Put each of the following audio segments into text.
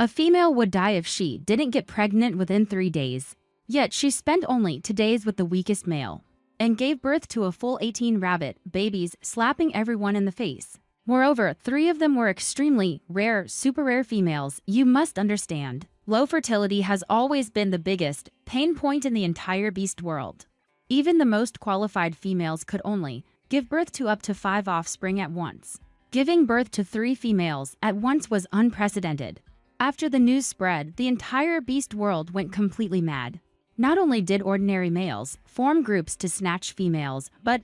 A female would die if she didn't get pregnant within 3 days. Yet she spent only 2 days with the weakest male and gave birth to a full 18 rabbit babies, slapping everyone in the face. Moreover, 3 of them were extremely rare, super rare females. You must understand, low fertility has always been the biggest pain point in the entire beast world. Even the most qualified females could only give birth to up to 5 offspring at once. Giving birth to 3 females at once was unprecedented. After the news spread, the entire beast world went completely mad. Not only did ordinary males form groups to snatch females, but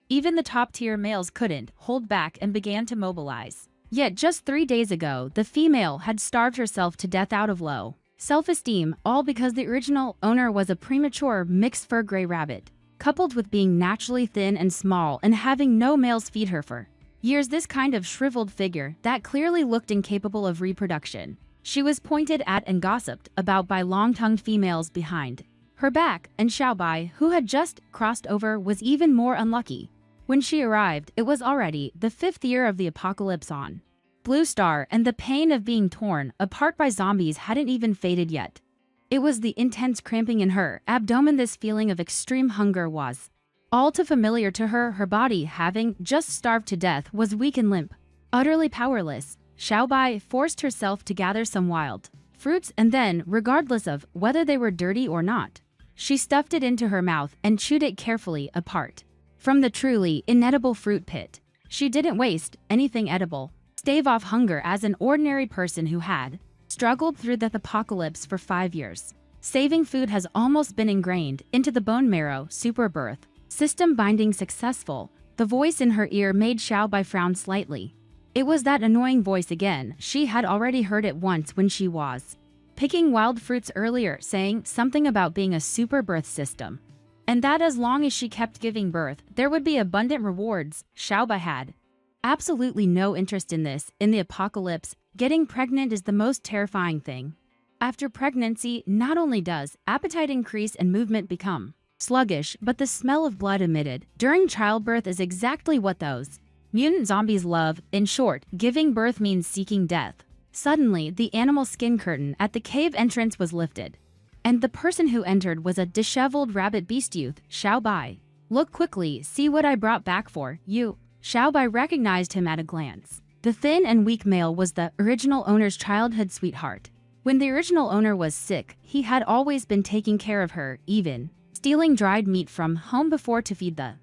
even the top-tier males couldn't hold back and began to mobilize. Yet just 3 days ago, the female had starved herself to death out of low self-esteem, all because the original owner was a premature mixed fur gray rabbit, coupled with being naturally thin and small and having no males feed her for years. This kind of shriveled figure that clearly looked incapable of reproduction. She was pointed at and gossiped about by long-tongued females behind her back, and Xiaobai, who had just crossed over, was even more unlucky. When she arrived, it was already the 5th year of the apocalypse on Blue Star, and the pain of being torn apart by zombies hadn't even faded yet. It was the intense cramping in her abdomen. This feeling of extreme hunger was all too familiar to her. Her body, having just starved to death, was weak and limp, utterly powerless. Xiaobai forced herself to gather some wild fruits, and then, regardless of whether they were dirty or not, she stuffed it into her mouth and chewed it carefully apart from the truly inedible fruit pit. She didn't waste anything edible. Stave off hunger as an ordinary person who had struggled through the apocalypse for 5 years. Saving food has almost been ingrained into the bone marrow. Super birth system binding successful. The voice in her ear made Xiaobai frown slightly. It was that annoying voice again. She had already heard it once when she was picking wild fruits earlier, saying something about being a super birth system, and that as long as she kept giving birth, there would be abundant rewards. Xiaobai had absolutely no interest in this. In the apocalypse, getting pregnant is the most terrifying thing. After pregnancy, not only does appetite increase and movement become sluggish, but the smell of blood emitted during childbirth is exactly what those mutant zombies love. In short, giving birth means seeking death. Suddenly, the animal skin curtain at the cave entrance was lifted, and the person who entered was a disheveled rabbit beast youth. Xiaobai, look quickly, see what I brought back for you. Xiaobai recognized him at a glance. The thin and weak male was the original owner's childhood sweetheart. When the original owner was sick, he had always been taking care of her, even stealing dried meat from home before to feed the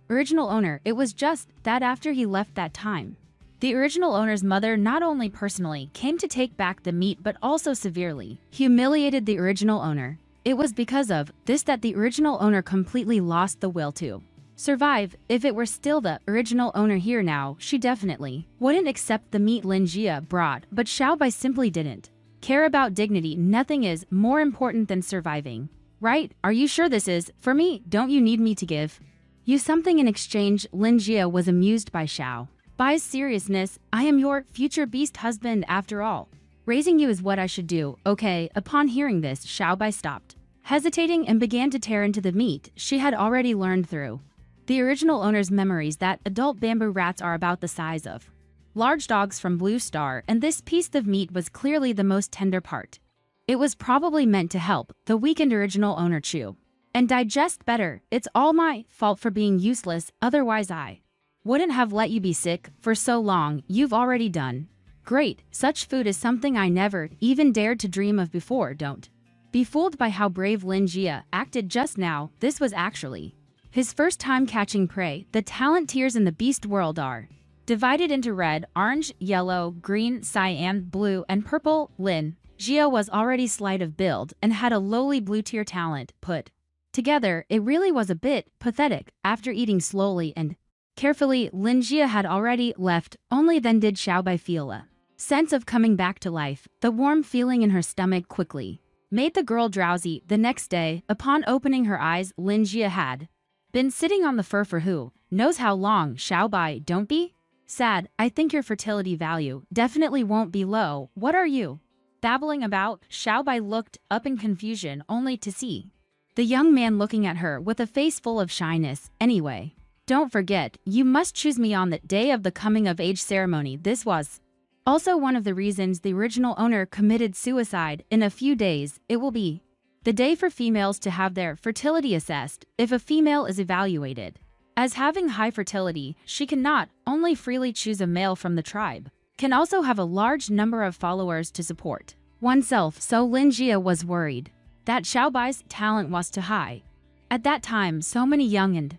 original owner. It was just that after he left that time, the original owner's mother not only personally came to take back the meat but also severely humiliated the original owner. It was because of this that the original owner completely lost the will to survive. If it were still the original owner here now, she definitely wouldn't accept the meat Lin Jia brought, but Xiaobai simply didn't care about dignity. Nothing is more important than surviving, right? Are you sure this is for me? Don't you need me to give you something in exchange? Lin Jia was amused by Xiaobai's seriousness. I am your future beast husband after all. Raising you is what I should do, okay? Upon hearing this, Xiaobai stopped hesitating and began to tear into the meat. She had already learned through the original owner's memories that adult bamboo rats are about the size of large dogs from Blue Star, and this piece of meat was clearly the most tender part. It was probably meant to help the weakened original owner chew and digest better. It's all my fault for being useless, otherwise I wouldn't have let you be sick for so long. You've already done great. Such food is something I never even dared to dream of before. Don't be fooled by how brave Lin Jia acted just now. This was actually his first time catching prey. The talent tiers in the beast world are divided into red, orange, yellow, green, cyan, blue, and purple. Lin Jia was already slight of build and had a lowly blue tier talent. Put together, it really was a bit pathetic. After eating slowly and carefully, Lin Jia had already left. Only then did Xiaobai feel a sense of coming back to life. The warm feeling in her stomach quickly made the girl drowsy. The next day, upon opening her eyes, Lin Jia had been sitting on the fur for who knows how long. Xiaobai, don't be sad. I think your fertility value definitely won't be low. What are you babbling about? Xiaobai looked up in confusion, only to see the young man looking at her with a face full of shyness. Anyway, don't forget, you must choose me on the day of the coming of age ceremony. This was Also one of the reasons the original owner committed suicide. In a few days, it will be the day for females to have their fertility assessed if a female is evaluated. As having high fertility, she can not only freely choose a male from the tribe, can also have a large number of followers to support oneself, so Lin Jia was worried that Xiaobai's talent was too high. At that time, so many young and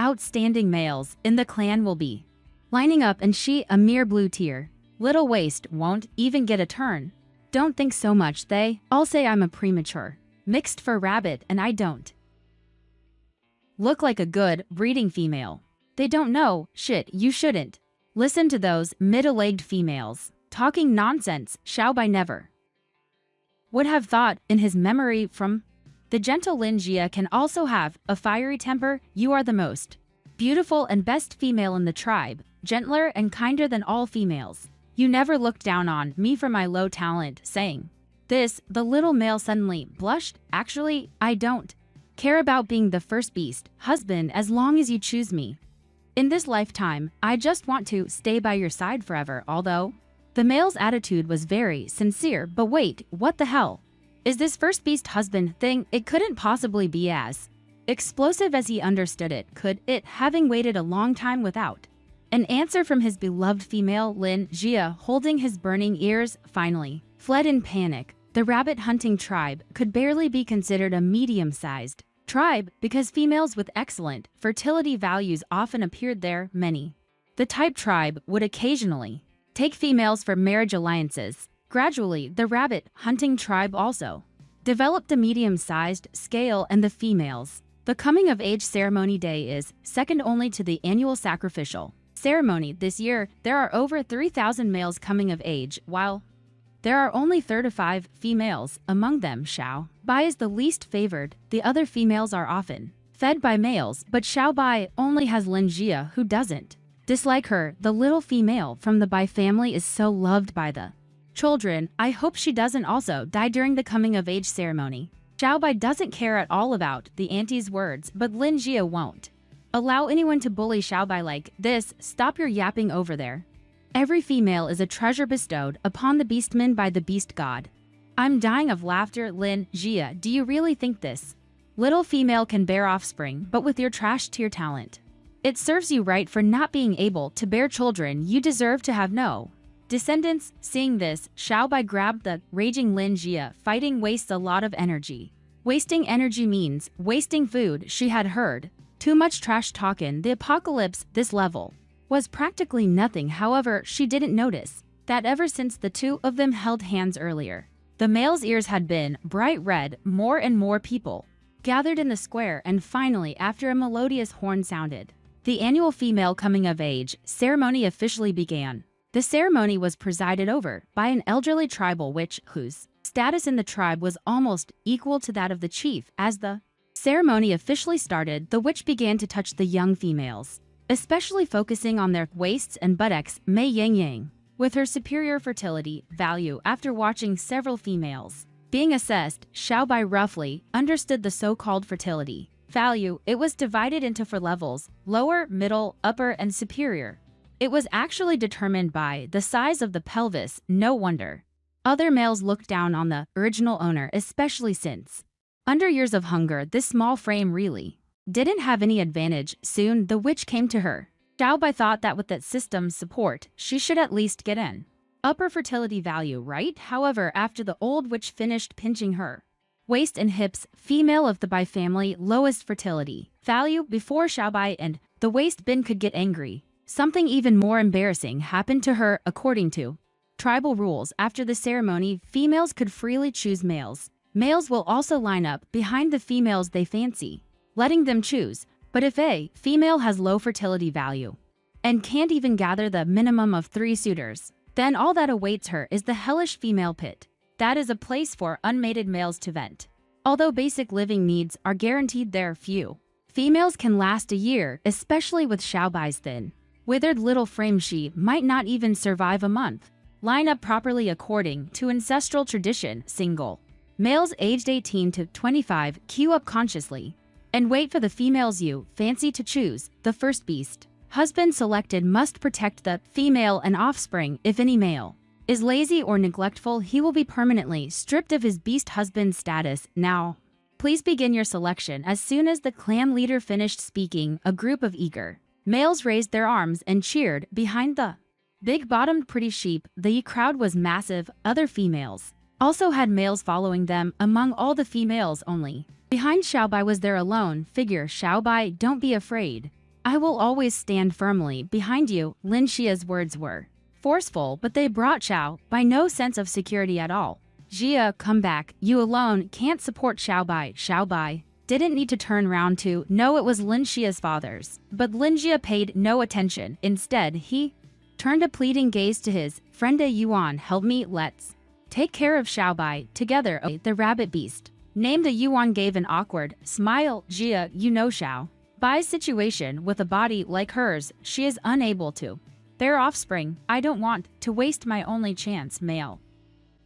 outstanding males in the clan will be lining up and she, a mere blue tear, little waist, won't even get a turn. Don't think so much, they all say I'm a premature mixed fur rabbit and I don't look like a good breeding female. They don't know shit, you shouldn't listen to those middle-aged females talking nonsense. Xiaobai never would have thought in his memory from the gentle Lin Jia can also have a fiery temper. You are the most beautiful and best female in the tribe, gentler and kinder than all females. You never looked down on me for my low talent. Saying this, the little male suddenly blushed. Actually, I don't care about being the first beast husband as long as you choose me. In this lifetime, I just want to stay by your side forever. Although the male's attitude was very sincere, but wait, what the hell is this first beast husband thing? It couldn't possibly be as explosive as he understood it, could it, having waited a long time without an answer from his beloved female. Lin Jia, holding his burning ears, finally fled in panic. The rabbit hunting tribe could barely be considered a medium-sized tribe because females with excellent fertility values often appeared there. Many the type tribe would occasionally take females for marriage alliances. Gradually, the rabbit hunting tribe also developed a medium-sized scale, and the females. The coming-of-age ceremony day is second only to the annual sacrificial ceremony. This year, there are over 3,000 males coming of age, while there are only 35 females. Among them, Xiao Bai is the least favored. The other females are often fed by males, but Xiao Bai only has Lin Jia, who doesn't dislike her. The little female from the Bai family is so loved by the children. I hope she doesn't also die during the coming-of-age ceremony. Xiao Bai doesn't care at all about the auntie's words, but Lin Jia won't allow anyone to bully Xiao Bai like this. Stop your yapping over there. Every female is a treasure bestowed upon the beastman by the beast god. I'm dying of laughter. Lin Jia, do you really think this little female can bear offspring? But with your trash tier talent, it serves you right for not being able to bear children. You deserve to have no descendants. Seeing this, Xiao Bai grabbed the raging Lin Jia. Fighting wastes a lot of energy. Wasting energy means wasting food. She had heard too much trash talk in the apocalypse. This level was practically nothing. However, she didn't notice that ever since the two of them held hands earlier, the male's ears had been bright red. More and more people gathered in the square, and finally, after a melodious horn sounded, the annual female coming-of-age ceremony officially began. The ceremony was presided over by an elderly tribal witch whose status in the tribe was almost equal to that of the chief. As the ceremony officially started, the witch began to touch the young females, especially focusing on their waists and buttocks. Mei Yang Yang, with her superior fertility value after watching several females being assessed, Xiao Bai roughly understood the so-called fertility value. It was divided into 4 levels: lower, middle, upper, and superior. It was actually determined by the size of the pelvis. No wonder other males looked down on the original owner, especially since, under years of hunger, this small frame really didn't have any advantage. Soon, the witch came to her. Xiao Bai thought that with that system's support, she should at least get an upper fertility value, right? However, after the old witch finished pinching her waist and hips, female of the Bai family, lowest fertility value, before Xiao Bai and the waist bin could get angry, something even more embarrassing happened to her. According to tribal rules, after the ceremony, females could freely choose males. Males will also line up behind the females they fancy, letting them choose. But if a female has low fertility value and can't even gather the minimum of 3 suitors, then all that awaits her is the hellish female pit. That is a place for unmated males to vent. Although basic living needs are guaranteed there, few females can last a year, especially with Xiao Bai's thin, withered little frame. She might not even survive a month. Line up properly according to ancestral tradition. Single males aged 18 to 25 queue up consciously and wait for the females you fancy to choose. The first beast Husband selected must protect the female and offspring. If any male is lazy or neglectful, he will be permanently stripped of his beast husband status. Now, please begin your selection. As soon as the clan leader finished speaking, a group of eager males raised their arms and cheered behind the big-bottomed pretty sheep. The crowd was massive. Other females also had males following them. Among all the females, only behind Xiaobai was their alone figure. Xiaobai, don't be afraid. I will always stand firmly behind you. Lin Xia's words were forceful, but they brought Xiaobai no sense of security at all. Jia, come back. You alone can't support Xiaobai. Xiaobai didn't need to turn round to know it was Lin Xia's father's, but Lin Xia paid no attention. Instead, he turned a pleading gaze to his friend Yuan. Help me, let's take care of Xiaobai together. The rabbit beast named Yuan gave an awkward smile. Jia, you know Xiaobai's situation. With a body like hers, she is unable to bear offspring. I don't want to waste my only chance. Male.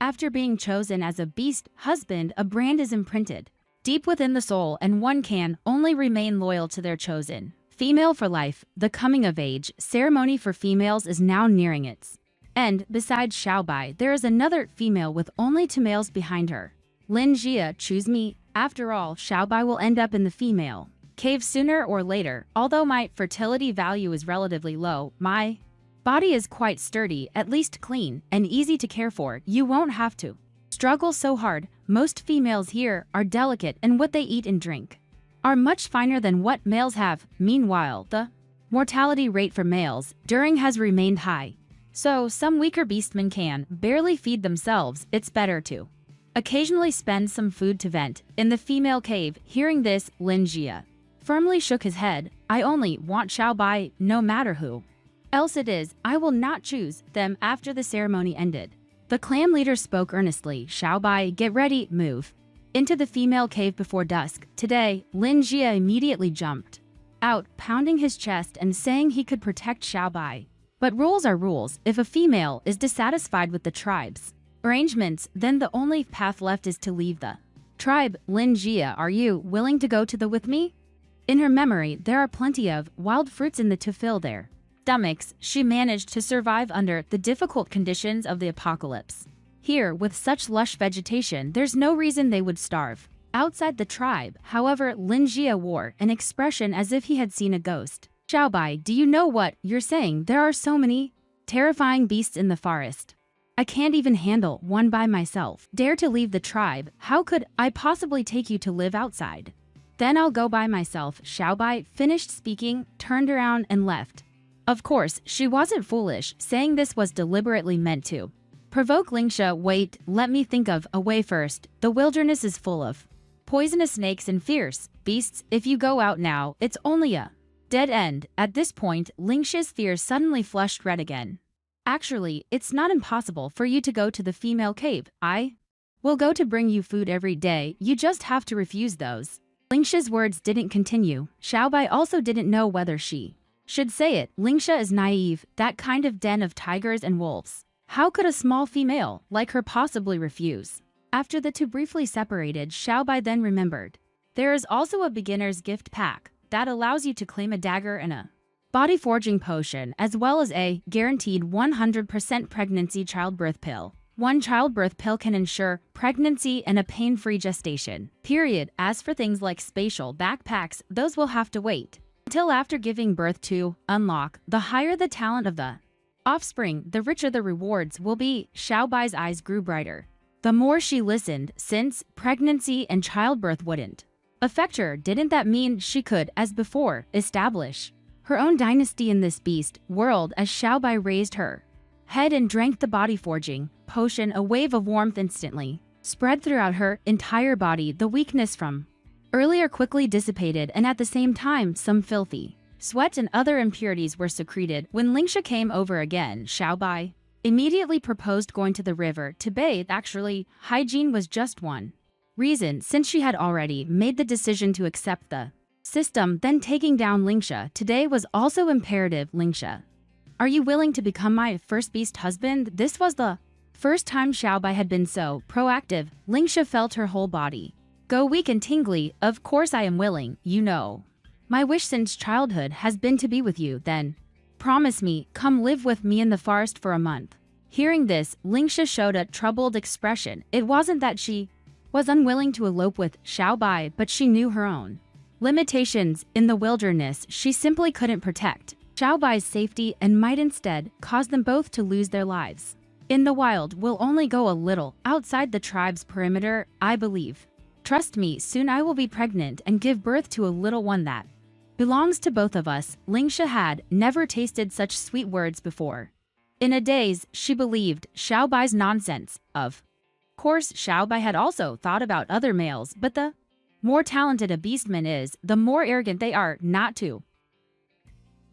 After being chosen as a beast husband, a brand is imprinted deep within the soul, and one can only remain loyal to their chosen female for life. The coming of age ceremony for females is now nearing its end. Besides Xiaobai, there is another female with only 2 males behind her. Lin Jia, choose me. After all, Xiaobai will end up in the female cave sooner or later. Although my fertility value is relatively low, my body is quite sturdy, at least clean, and easy to care for. You won't have to struggle so hard. Most females here are delicate, and what they eat and drink are much finer than what males have. Meanwhile, the mortality rate for males during has remained high, so some weaker beastmen can barely feed themselves. It's better to occasionally spend some food to vent in the female cave. Hearing this, Lin Jia firmly shook his head. I only want Xiaobai, no matter who else it is. I will not choose them. After the ceremony ended, the clan leader spoke earnestly. Xiaobai, get ready, move into the female cave before dusk. Today, Lin Jia immediately jumped out, pounding his chest and saying he could protect Xiaobai. But rules are rules. If a female is dissatisfied with the tribe's arrangements, then the only path left is to leave the tribe. Lin Jia, are you willing to go with me? In her memory, there are plenty of wild fruits in the to fill their stomachs. She managed to survive under the difficult conditions of the apocalypse. Here, with such lush vegetation, there's no reason they would starve. Outside the tribe, however, Lin Jia wore an expression as if he had seen a ghost. Xiaobai, do you know what you're saying? There are so many terrifying beasts in the forest. I can't even handle one by myself. Dare to leave the tribe? How could I possibly take you to live outside? Then I'll go by myself. Xiaobai finished speaking, turned around and left. Of course, she wasn't foolish. Saying this was deliberately meant to provoke Lingxia. Wait, let me think of a way first. The wilderness is full of poisonous snakes and fierce beasts. If you go out now, it's only a dead end. At this point, Lingxia's fears suddenly flushed red again. Actually, it's not impossible for you to go to the female cave. I will go to bring you food every day. You just have to refuse those. Lingxia's words didn't continue. Xiaobai also didn't know whether she should say it. Lingxia is naive. That kind of den of tigers and wolves. How could a small female like her possibly refuse? After the two briefly separated, Xiaobai then remembered. There is also a beginner's gift pack that allows you to claim a dagger and a body forging potion, as well as a guaranteed 100% pregnancy childbirth pill. One childbirth pill can ensure pregnancy and a pain-free gestation. Period. As for things like spatial backpacks, those will have to wait until after giving birth to unlock. The higher the talent of the offspring, the richer the rewards will be. Xiaobai's eyes grew brighter the more she listened. Since pregnancy and childbirth wouldn't affect her, didn't that mean she could, as before, establish her own dynasty in this beast world? As Xiaobai raised her head and drank the body forging potion, a wave of warmth instantly spread throughout her entire body. The weakness from earlier quickly dissipated, and at the same time, some filthy sweat and other impurities were secreted. When Lingxia came over again, Xiaobai immediately proposed going to the river to bathe. Actually, hygiene was just one reason, since she had already made the decision to accept the system. Then taking down Lingxia today was also imperative. Lingxia, are you willing to become my first beast husband? This was the first time Xiaobai had been so proactive. Lingxia felt her whole body go weak and tingly. Of course I am willing, you know. My wish since childhood has been to be with you, then. Promise me, come live with me in the forest for a month. Hearing this, Lingsha showed a troubled expression. It wasn't that she was unwilling to elope with Xiaobai, but she knew her own limitations in the wilderness. She simply couldn't protect Xiaobai's safety and might instead cause them both to lose their lives. In the wild, we'll only go a little outside the tribe's perimeter, I believe. Trust me, soon I will be pregnant and give birth to a little one that belongs to both of us. Lingsha had never tasted such sweet words before. In a daze, she believed Xiaobai's nonsense. Of course, Xiaobai had also thought about other males, but the more talented a beastman is, the more arrogant they are not to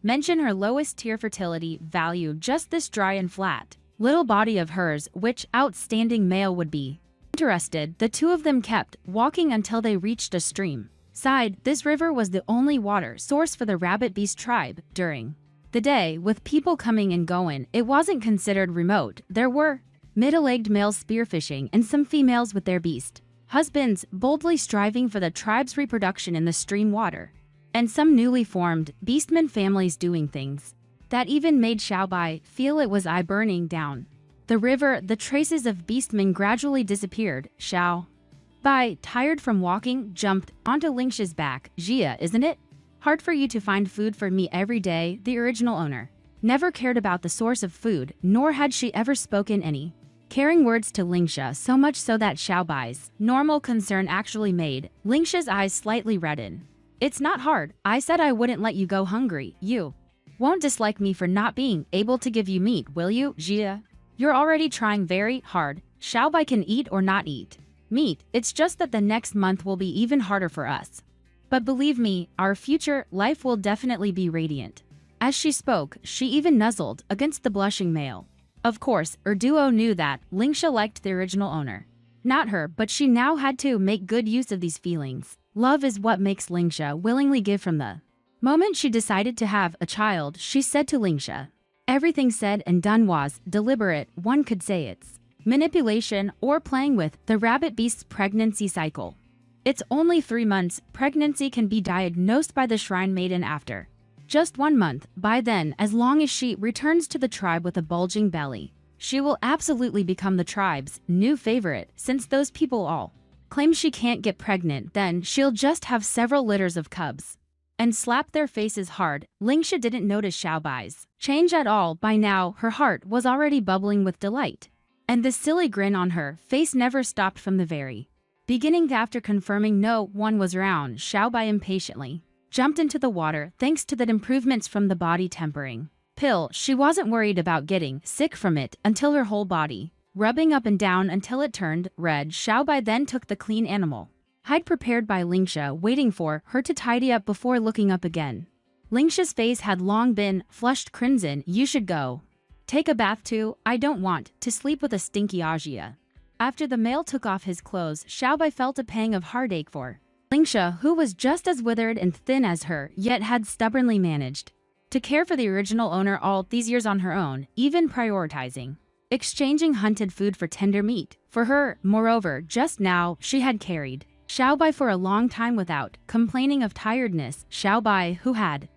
mention her lowest tier fertility value. Just this dry and flat little body of hers, which outstanding male would be interested. The two of them kept walking until they reached a stream side. This river was the only water source for the rabbit beast tribe during the day. With people coming and going, it wasn't considered remote. There were middle-aged males spearfishing and some females with their beast husbands boldly striving for the tribe's reproduction in the stream water, and some newly formed beastmen families doing things that even made Xiaobai feel it was eye-burning. Down the river, the traces of beastmen gradually disappeared. Xiaobai, tired from walking, jumped onto Lingsha's back. Jia, isn't it hard for you to find food for me every day? The original owner never cared about the source of food, nor had she ever spoken any caring words to Lingsha, so much so that Xiaobai's normal concern actually made Lingsha's eyes slightly redden. It's not hard. I said I wouldn't let you go hungry. You won't dislike me for not being able to give you meat, will you, Jia? You're already trying very hard. Xiaobai can eat or not eat meat. It's just that the next month will be even harder for us. But believe me, our future life will definitely be radiant. As she spoke, she even nuzzled against the blushing male. Of course, Erduo knew that Lingsha liked the original owner. Not her, but she now had to make good use of these feelings. Love is what makes Lingsha willingly give. From the moment she decided to have a child, she said to Lingsha, everything said and done was deliberate. One could say it's manipulation or playing with the rabbit beast's pregnancy cycle. It's only 3 months. Pregnancy can be diagnosed by the shrine maiden after just 1 month. By then, as long as she returns to the tribe with a bulging belly, she will absolutely become the tribe's new favorite. Since those people all claim she can't get pregnant, then she'll just have several litters of cubs and slap their faces hard. Lingsha didn't notice Xiaobai's change at all. By now, her heart was already bubbling with delight, and the silly grin on her face never stopped from the very beginning. After confirming no one was around, Xiaobai impatiently jumped into the water. Thanks to the improvements from the body tempering pill, she wasn't worried about getting sick from it until her whole body rubbing up and down until it turned red. Xiaobai then took the clean animal hide prepared by Lingsha, waiting for her to tidy up before looking up again. Lingsha's face had long been flushed crimson. You should go take a bath too. I don't want to sleep with a stinky Ajia. After the male took off his clothes, Xiaobai felt a pang of heartache for Lingsha, who was just as withered and thin as her, yet had stubbornly managed to care for the original owner all these years on her own, even prioritizing exchanging hunted food for tender meat for her. Moreover, just now, she had carried Xiaobai for a long time without complaining of tiredness. Xiaobai, who had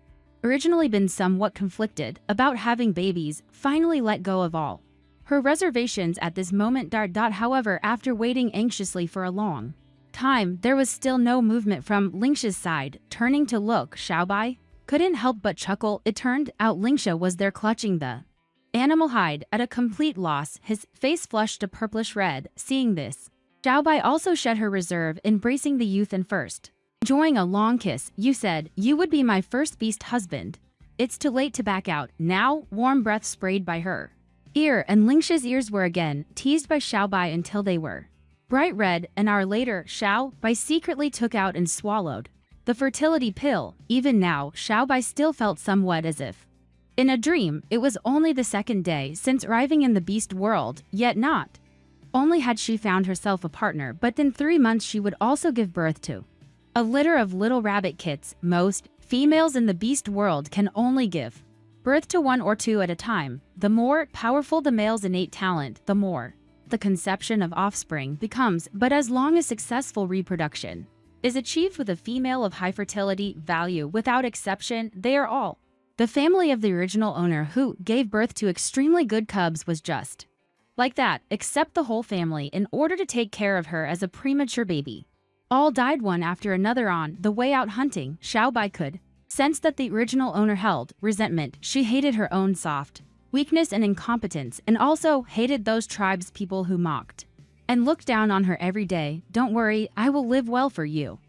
originally been somewhat conflicted about having babies, finally let go of all her reservations at this moment. However, after waiting anxiously for a long time, there was still no movement from Lingsha's side. Turning to look, Xiaobai couldn't help but chuckle. It turned out Lingsha was there clutching the animal hide. At a complete loss, his face flushed a purplish red. Seeing this, Xiaobai also shed her reserve, embracing the youth and first enjoying a long kiss. You said you would be my first beast husband. It's too late to back out now. Warm breath sprayed by her ear, and Lingsha's ears were again teased by Xiaobai until they were bright red. An hour later, Xiaobai secretly took out and swallowed the fertility pill. Even now, Xiaobai still felt somewhat as if in a dream. It was only the second day since arriving in the beast world, yet not only had she found herself a partner, but in 3 months she would also give birth to a litter of little rabbit kits. Most females in the beast world can only give birth to 1 or 2 at a time. The more powerful the male's innate talent, the more the conception of offspring becomes. But as long as successful reproduction is achieved with a female of high fertility value without exception, they are all. The family of the original owner who gave birth to extremely good cubs was just like that, except the whole family in order to take care of her as a premature baby. All died one after another on the way out hunting. Xiaobai could sense that the original owner held resentment. She hated her own soft weakness and incompetence, and also hated those tribes people who mocked and looked down on her every day. Don't worry, I will live well for you.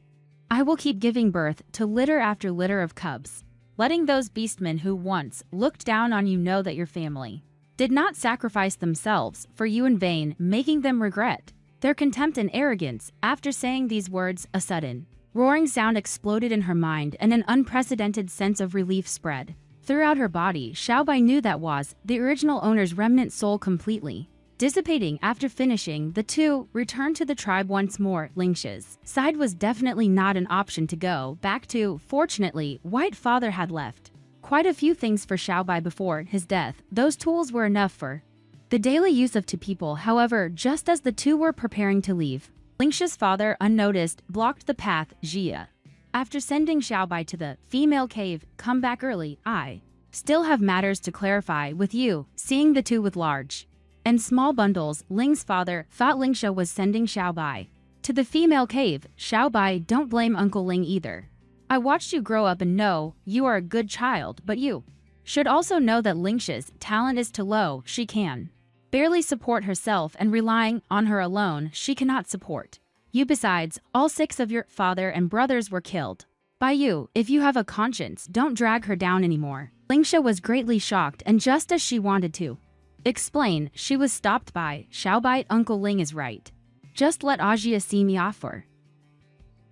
I will keep giving birth to litter after litter of cubs, letting those beastmen who once looked down on you know that your family did not sacrifice themselves for you in vain, making them regret their contempt and arrogance. After saying these words, a sudden roaring sound exploded in her mind and an unprecedented sense of relief spread throughout her body. Xiaobai knew that was the original owner's remnant soul completely dissipating. After finishing, the two returned to the tribe once more. Lingshi's side was definitely not an option to go back to. Fortunately, White Father had left quite a few things for Xiaobai before his death. Those tools were enough for the daily use of two people. However, just as the two were preparing to leave, Lingshi's father, unnoticed, blocked the path. Jia, after sending Xiaobai to the female cave, come back early. I still have matters to clarify with you. Seeing the two with large and small bundles, Ling's father thought Lingsha was sending Xiaobai to the female cave. Xiaobai, don't blame Uncle Ling either. I watched you grow up and know you are a good child, but you should also know that Lingsha's talent is too low. She can barely support herself, and relying on her alone, she cannot support you. Besides, all 6 of your father and brothers were killed by you. If you have a conscience, don't drag her down anymore. Lingsha was greatly shocked, and just as she wanted to explain, she was stopped by Xiaobai. Uncle Ling is right. Just let Ajia see me off for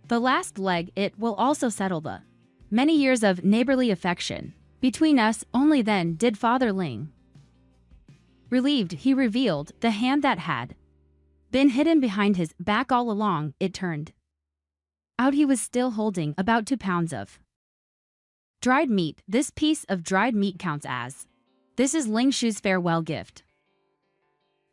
the last leg. It will also settle the many years of neighborly affection between us. Only then did Father Ling, relieved, he revealed the hand that had been hidden behind his back all along. It turned out he was still holding about 2 pounds of dried meat. This piece of dried meat counts as this is Ling Shu's farewell gift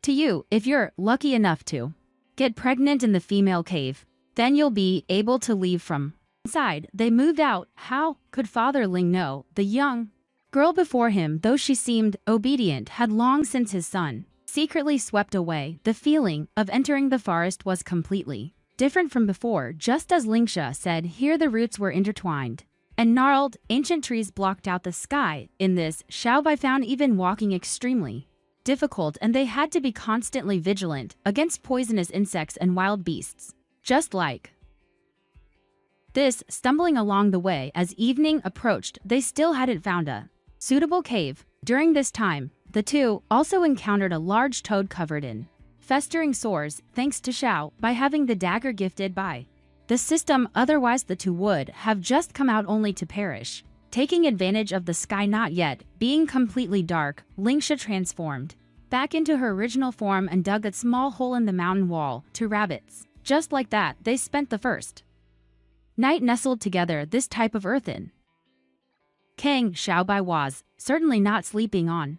to you. If you're lucky enough to get pregnant in the female cave, then you'll be able to leave from inside. They moved out. How could Father Ling know? The young girl before him, though she seemed obedient, had long since his son secretly swept away. The feeling of entering the forest was completely different from before. Just as Lingsha said, here the roots were intertwined and gnarled. Ancient trees blocked out the sky. In this, Xiaobai found even walking extremely difficult, and they had to be constantly vigilant against poisonous insects and wild beasts. Just like this, stumbling along the way as evening approached, they still hadn't found a suitable cave. During this time, the two also encountered a large toad covered in festering sores, thanks to Xiao by having the dagger gifted by the system. Otherwise, the two would have just come out only to perish. Taking advantage of the sky not yet being completely dark, Lingsha transformed back into her original form and dug a small hole in the mountain wall. 2 rabbits. Just like that, they spent the first night nestled together. This type of earthen Kang Xiaobai was certainly not sleeping on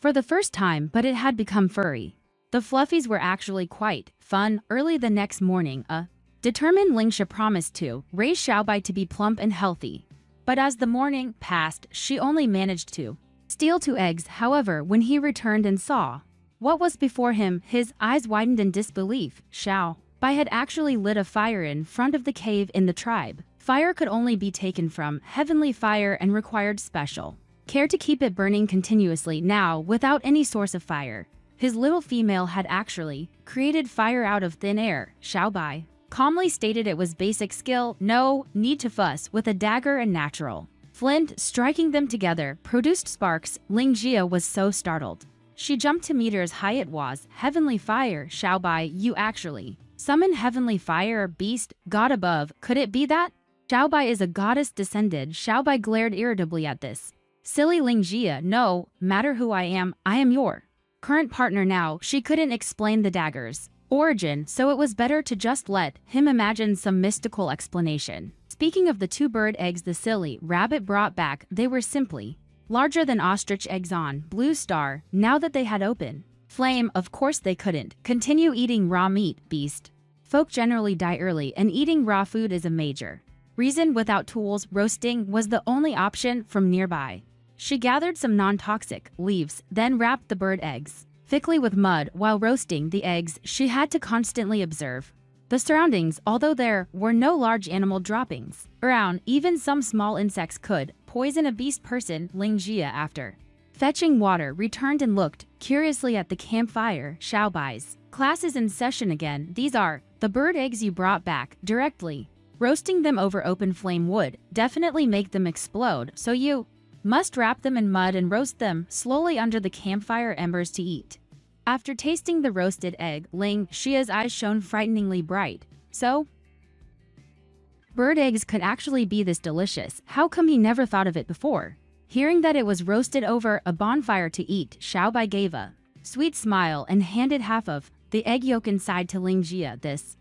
for the first time, but it had become furry. The fluffies were actually quite fun. Early the next morning, a determined Lingsha promised to raise Xiaobai to be plump and healthy. But as the morning passed, she only managed to steal 2 eggs. However, when he returned and saw what was before him, his eyes widened in disbelief. Xiaobai had actually lit a fire in front of the cave. In the tribe, fire could only be taken from heavenly fire and required special care to keep it burning continuously. Now, without any source of fire, his little female had actually created fire out of thin air. Xiaobai calmly stated it was basic skill, no need to fuss. With a dagger and natural flint, striking them together produced sparks. Ling Jia was so startled, she jumped to meters high. It was heavenly fire. Xiaobai, you actually summon heavenly fire? Beast, god above, could it be that Xiaobai is a goddess descended? Xiaobai glared irritably at this silly Ling Jia. No matter who I am your current partner now. She couldn't explain the dagger's origin, so it was better to just let him imagine some mystical explanation. Speaking of the 2 bird eggs the silly rabbit brought back, they were simply larger than ostrich eggs on Blue Star. Now that they had open flame, of course they couldn't continue eating raw meat. Beast folk generally die early and eating raw food is a major reason. Without tools, roasting was the only option from nearby. She gathered some non-toxic leaves, then wrapped the bird eggs thickly with mud. While roasting the eggs, she had to constantly observe the surroundings. Although there were no large animal droppings around, even some small insects could poison a beast. Person Lingjia, after fetching water, returned and looked curiously at the campfire. Xiaobai's class is in session again. These are the bird eggs you brought back directly. Roasting them over open flame would definitely make them explode, so you must wrap them in mud and roast them slowly under the campfire embers to eat. After tasting the roasted egg, Ling Xia's eyes shone frighteningly bright. So, bird eggs could actually be this delicious. How come he never thought of it before? Hearing that it was roasted over a bonfire to eat, Xiaobai gave a sweet smile and handed half of the egg yolk inside to Ling Xia. This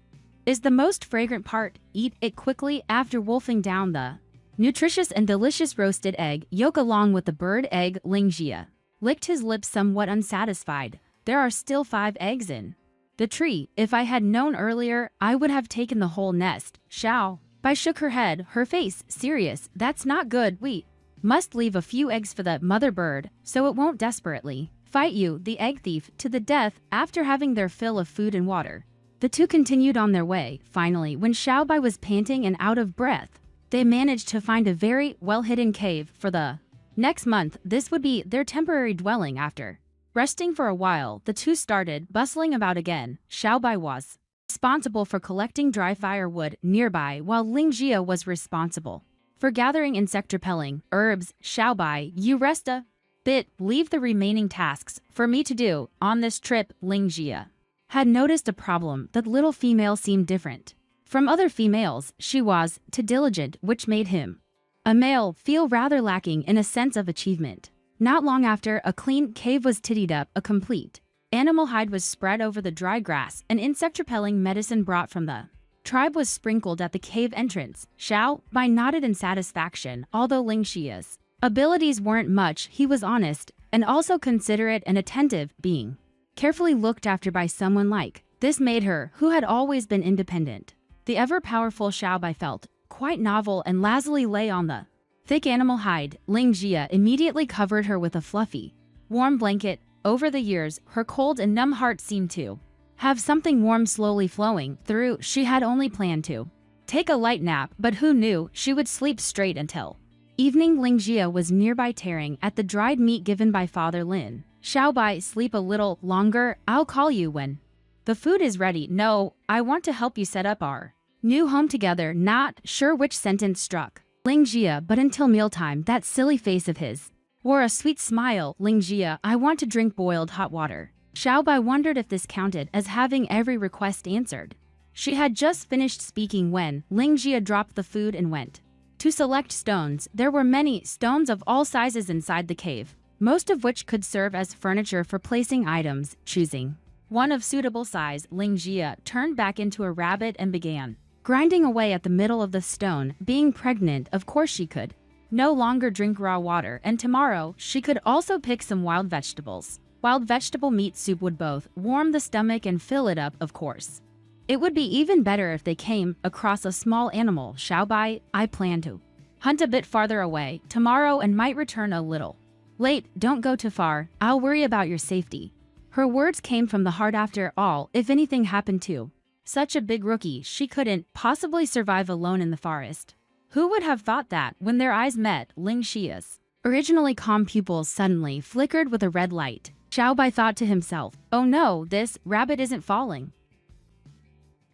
is the most fragrant part. Eat it quickly. After wolfing down the nutritious and delicious roasted egg yolk along with the bird egg, Ling Xia licked his lips somewhat unsatisfied. There are still 5 eggs in the tree. If I had known earlier, I would have taken the whole nest. Xiao Bai shook her head, her face serious. That's not good. We must leave a few eggs for the mother bird, so it won't desperately fight you, the egg thief, to the death. After having their fill of food and water, the two continued on their way. Finally, when Xiaobai was panting and out of breath, they managed to find a very well-hidden cave. For the next month, this would be their temporary dwelling. After resting for a while, the two started bustling about again. Xiaobai was responsible for collecting dry firewood nearby, while Ling Xia was responsible for gathering insect repelling herbs. Xiaobai, you rest a bit, leave the remaining tasks for me to do on this trip. Ling Xia had noticed a problem. That little female seemed different from other females. She was too diligent, which made him, a male, feel rather lacking in a sense of achievement. Not long after, a clean cave was tidied up. A complete animal hide was spread over the dry grass, and insect-repelling medicine brought from the tribe was sprinkled at the cave entrance. Xiao Bai nodded in satisfaction. Although Ling Xia's abilities weren't much, he was honest and also considerate and attentive, being carefully looked after by someone like this made her, who had always been independent. The ever-powerful Xiao Bai felt quite novel and lazily lay on the thick animal hide. Ling Xia immediately covered her with a fluffy, warm blanket. Over the years, her cold and numb heart seemed to have something warm slowly flowing through. She had only planned to take a light nap, but who knew she would sleep straight until evening. Ling Xia was nearby tearing at the dried meat given by Father Lin. Xiaobai, sleep a little longer. I'll call you when the food is ready. No, I want to help you set up our new home together. Not sure which sentence struck Ling Xia, but until mealtime, that silly face of his wore a sweet smile. Ling Xia, I want to drink boiled hot water. Xiaobai wondered if this counted as having every request answered. She had just finished speaking when Ling Xia dropped the food and went to select stones. There were many stones of all sizes inside the cave, most of which could serve as furniture for placing items. Choosing one of suitable size, Ling Xia turned back into a rabbit and began grinding away at the middle of the stone. Being pregnant, of course she could no longer drink raw water, and tomorrow she could also pick some wild vegetables. Wild vegetable meat soup would both warm the stomach and fill it up, of course. It would be even better if they came across a small animal. Xiaobai, I plan to hunt a bit farther away tomorrow and might return a little late. Don't go too far. I'll worry about your safety. Her words came from the heart. After all, if anything happened to such a big rookie, she couldn't possibly survive alone in the forest. Who would have thought that? When their eyes met, Ling Xia's originally calm pupils suddenly flickered with a red light. Xiaobai thought to himself, oh no, this rabbit isn't falling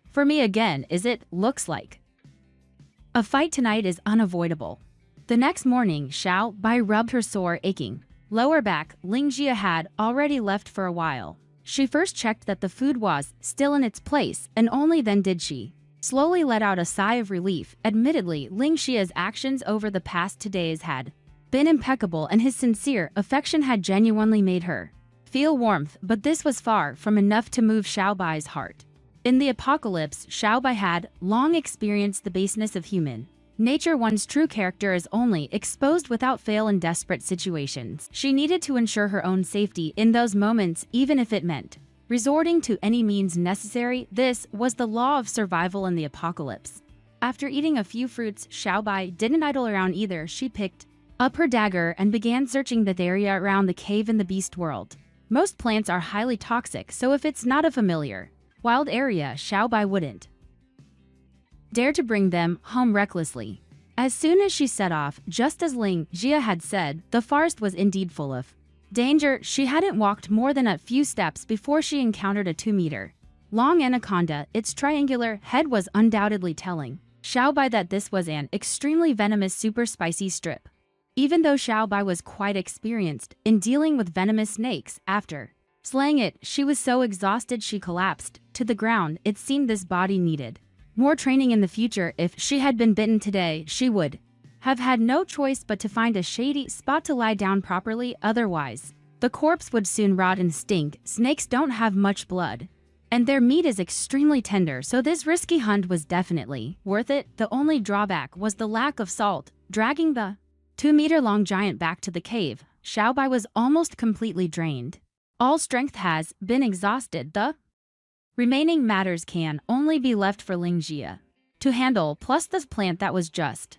for me again, is it? Looks like a fight tonight is unavoidable. The next morning, Xiaobai rubbed her sore, aching lower back. Ling Xia had already left for a while. She first checked that the food was still in its place, and only then did she slowly let out a sigh of relief. Admittedly, Ling Xia's actions over the past 2 days had been impeccable, and his sincere affection had genuinely made her feel warmth, but this was far from enough to move Xiaobai's heart. In the apocalypse, Xiaobai had long experienced the baseness of human nature. One's true character is only exposed without fail in desperate situations. She needed to ensure her own safety in those moments, even if it meant resorting to any means necessary. This was the law of survival in the apocalypse. After eating a few fruits, Xiaobai didn't idle around either. She picked up her dagger and began searching the area around the cave in the beast world. Most plants are highly toxic, so if it's not a familiar, wild area, Xiaobai wouldn't dare to bring them home recklessly. As soon as she set off, just as Ling Jia had said, the forest was indeed full of danger. She hadn't walked more than a few steps before she encountered a 2-meter long anaconda. Its triangular head was undoubtedly telling Xiaobai that this was an extremely venomous super spicy strip. Even though Xiaobai was quite experienced in dealing with venomous snakes, after slaying it, she was so exhausted she collapsed to the ground. It seemed this body needed more training in the future. If she had been bitten today, she would have had no choice but to find a shady spot to lie down properly, otherwise the corpse would soon rot and stink. Snakes don't have much blood, and their meat is extremely tender, so this risky hunt was definitely worth it. The only drawback was the lack of salt. Dragging the 2-meter-long giant back to the cave, Xiaobai was almost completely drained. All strength has been exhausted. The remaining matters can only be left for Ling Jia to handle, plus this plant that was just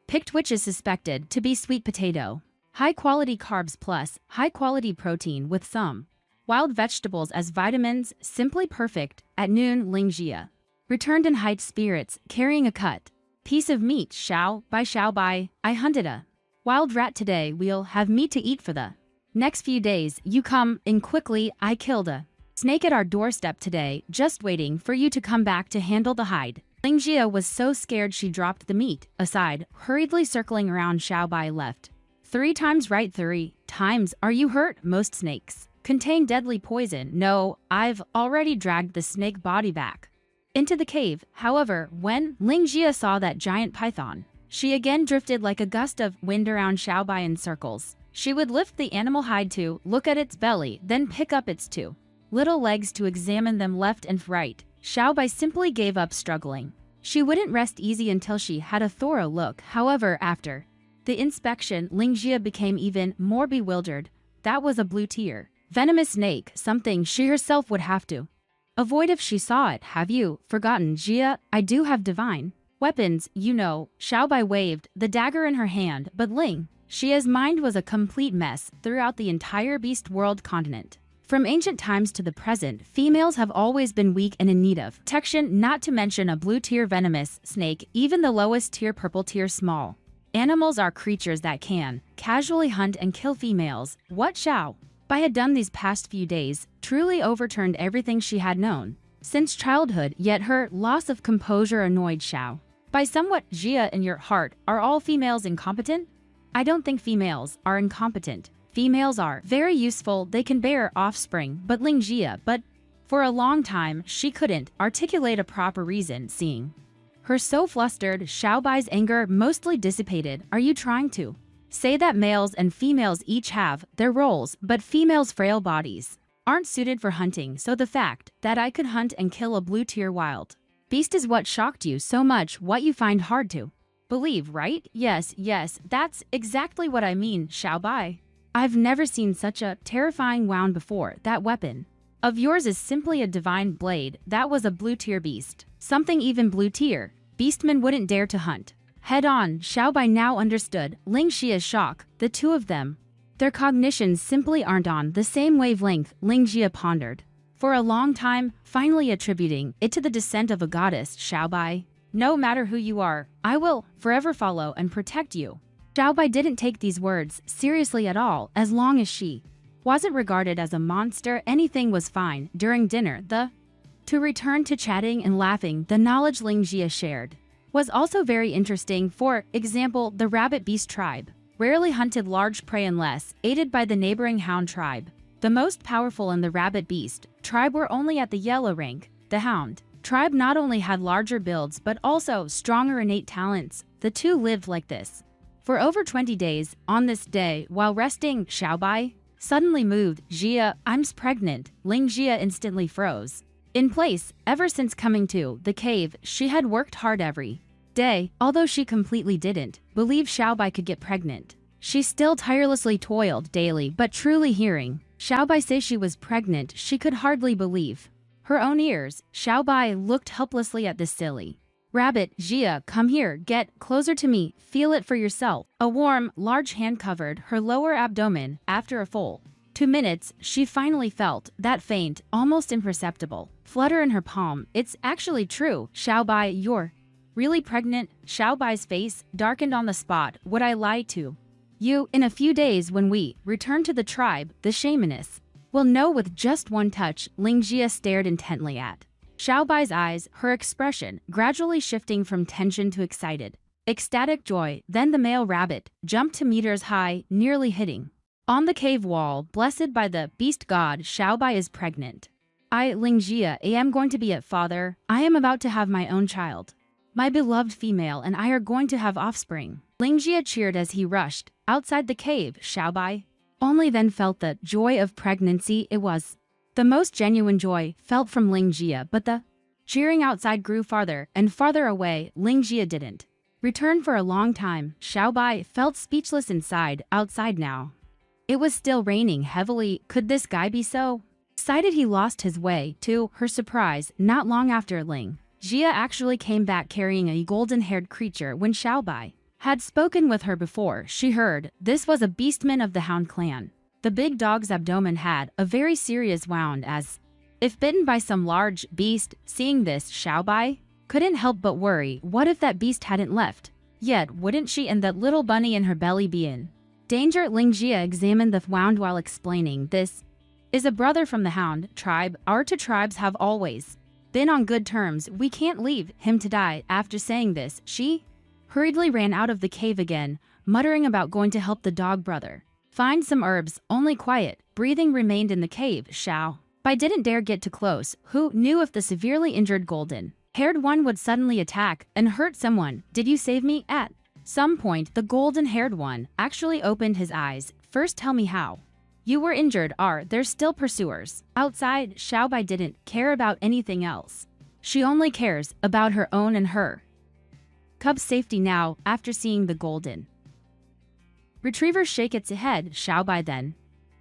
picked, which is suspected to be sweet potato. High-quality carbs plus high-quality protein with some wild vegetables as vitamins, simply perfect. At noon, Ling Jia returned in high spirits, carrying a cut piece of meat. Xiaobai, I hunted a wild rat today. We'll have meat to eat for the next few days. You come in quickly. I killed a snake at our doorstep today, just waiting for you to come back to handle the hide. Ling Jia was so scared she dropped the meat aside, hurriedly circling around. Xiaobai left 3 times. Right, 3 times. Are you hurt? Most snakes contain deadly poison. No, I've already dragged the snake body back into the cave. However, when Ling Jia saw that giant python, she again drifted like a gust of wind around Xiaobai in circles. She would lift the animal hide to look at its belly, then pick up its 2 little legs to examine them left and right. Xiaobai simply gave up struggling. She wouldn't rest easy until she had a thorough look. However, after the inspection, Ling Jia became even more bewildered. That was a blue tear venomous snake, something she herself would have to avoid if she saw it. Have you forgotten, Jia? I do have divine weapons, you know. Xiaobai waved the dagger in her hand, but Ling Jia's mind was a complete mess. Throughout the entire beast world continent, from ancient times to the present, females have always been weak and in need of protection, not to mention a blue tier venomous snake. Even the lowest tier purple tier small animals are creatures that can casually hunt and kill females. What Xiaobai had done these past few days truly overturned everything she had known since childhood, yet her loss of composure annoyed Xiaobai somewhat. Jia, in your heart, are all females incompetent? I don't think females are incompetent. Females are very useful. They can bear offspring, but Ling Jia, for a long time, she couldn't articulate a proper reason. Seeing her so flustered, Xiaobai's anger mostly dissipated. Are you trying to say that males and females each have their roles, but females' frail bodies aren't suited for hunting, so the fact that I could hunt and kill a blue tier wild beast is what shocked you so much, what you find hard to believe, right? Yes, that's exactly what I mean, Xiaobai. I've never seen such a terrifying wound before. That weapon of yours is simply a divine blade. That was a blue tier beast. Something even blue tier beastmen wouldn't dare to hunt head on. Xiaobai now understood Ling Jia's shock. The two of them, their cognitions simply aren't on the same wavelength. Ling Jia pondered for a long time, finally attributing it to the descent of a goddess. Xiaobai, no matter who you are, I will forever follow and protect you. Xiaobai didn't take these words seriously at all. As long as she wasn't regarded as a monster, anything was fine. During dinner, the two returned to chatting and laughing. The knowledge Ling Jia shared was also very interesting. For example, the rabbit beast tribe rarely hunted large prey unless aided by the neighboring hound tribe. The most powerful in the rabbit beast tribe were only at the yellow rank. The hound tribe not only had larger builds but also stronger innate talents. The two lived like this for over 20 days. On this day, while resting, Xiaobai suddenly moved. Jia, I'm pregnant. Ling Jia instantly froze in place. Ever since coming to the cave, she had worked hard every day. Although she completely didn't believe Xiaobai could get pregnant, she still tirelessly toiled daily. But truly hearing Xiaobai say she was pregnant, she could hardly believe her own ears. Xiaobai looked helplessly at this silly rabbit. Jia, come here, get closer to me, feel it for yourself. A warm, large hand covered her lower abdomen. After a full 2 minutes, she finally felt that faint, almost imperceptible flutter in her palm. It's actually true. Xiaobai, you're really pregnant? Xiaobai's face darkened on the spot. Would I lie to you? In a few days when we return to the tribe, the shamaness will know with just one touch. Lingjia stared intently at Xiaobai's eyes, her expression gradually shifting from tension to ecstatic joy. Then the male rabbit jumped to meters high, nearly hitting on the cave wall. Blessed by the beast god, Xiaobai is pregnant. I, Lingjia, am going to be a father. I am about to have my own child. My beloved female and I are going to have offspring. Lingjia cheered as he rushed outside the cave. Xiaobai only then felt the joy of pregnancy. It was the most genuine joy felt from Lingjia, but the cheering outside grew farther and farther away. Lingjia didn't return for a long time. Xiaobai felt speechless inside. Outside now, it was still raining heavily. Could this guy be so excited he lost his way? To her surprise, not long after Lingjia actually came back carrying a golden-haired creature. When Xiaobai had spoken with her before, she heard this was a beastman of the Hound clan. The big dog's abdomen had a very serious wound, as if bitten by some large beast. Seeing this, Xiaobai couldn't help but worry. What if that beast hadn't left yet? Wouldn't she and that little bunny in her belly be in danger? Lingjia examined the wound while explaining, this is a brother from the Hound tribe. Our two tribes have always been on good terms. We can't leave him to die. After saying this, she hurriedly ran out of the cave again, muttering about going to help the dog brother find some herbs. Only quiet breathing remained in the cave. Xiaobai didn't dare get too close. Who knew if the severely injured golden-haired one would suddenly attack and hurt someone? Did you save me? At some point, the golden-haired one actually opened his eyes. First tell me how you were injured. Are there still pursuers outside? Xiaobai didn't care about anything else. She only cares about her own and her cub's safety now. After seeing the golden retriever shake its head, Xiaobai then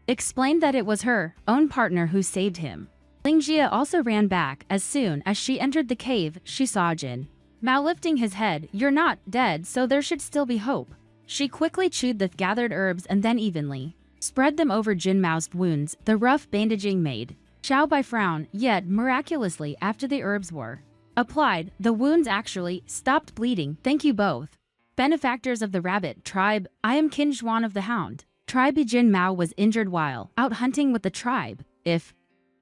explained that it was her own partner who saved him. Lingjia also ran back. As soon as she entered the cave, she saw Jin Mao lifting his head. You're not dead, so there should still be hope. She quickly chewed the gathered herbs and then evenly spread them over Jin Mao's wounds. The rough bandaging made Xiaobai frown, yet miraculously after the herbs were applied, the wounds actually stopped bleeding. Thank you both, benefactors of the rabbit tribe. I am Qin Zhuan of the Hound tribe. Jin Mao was injured while out hunting with the tribe. If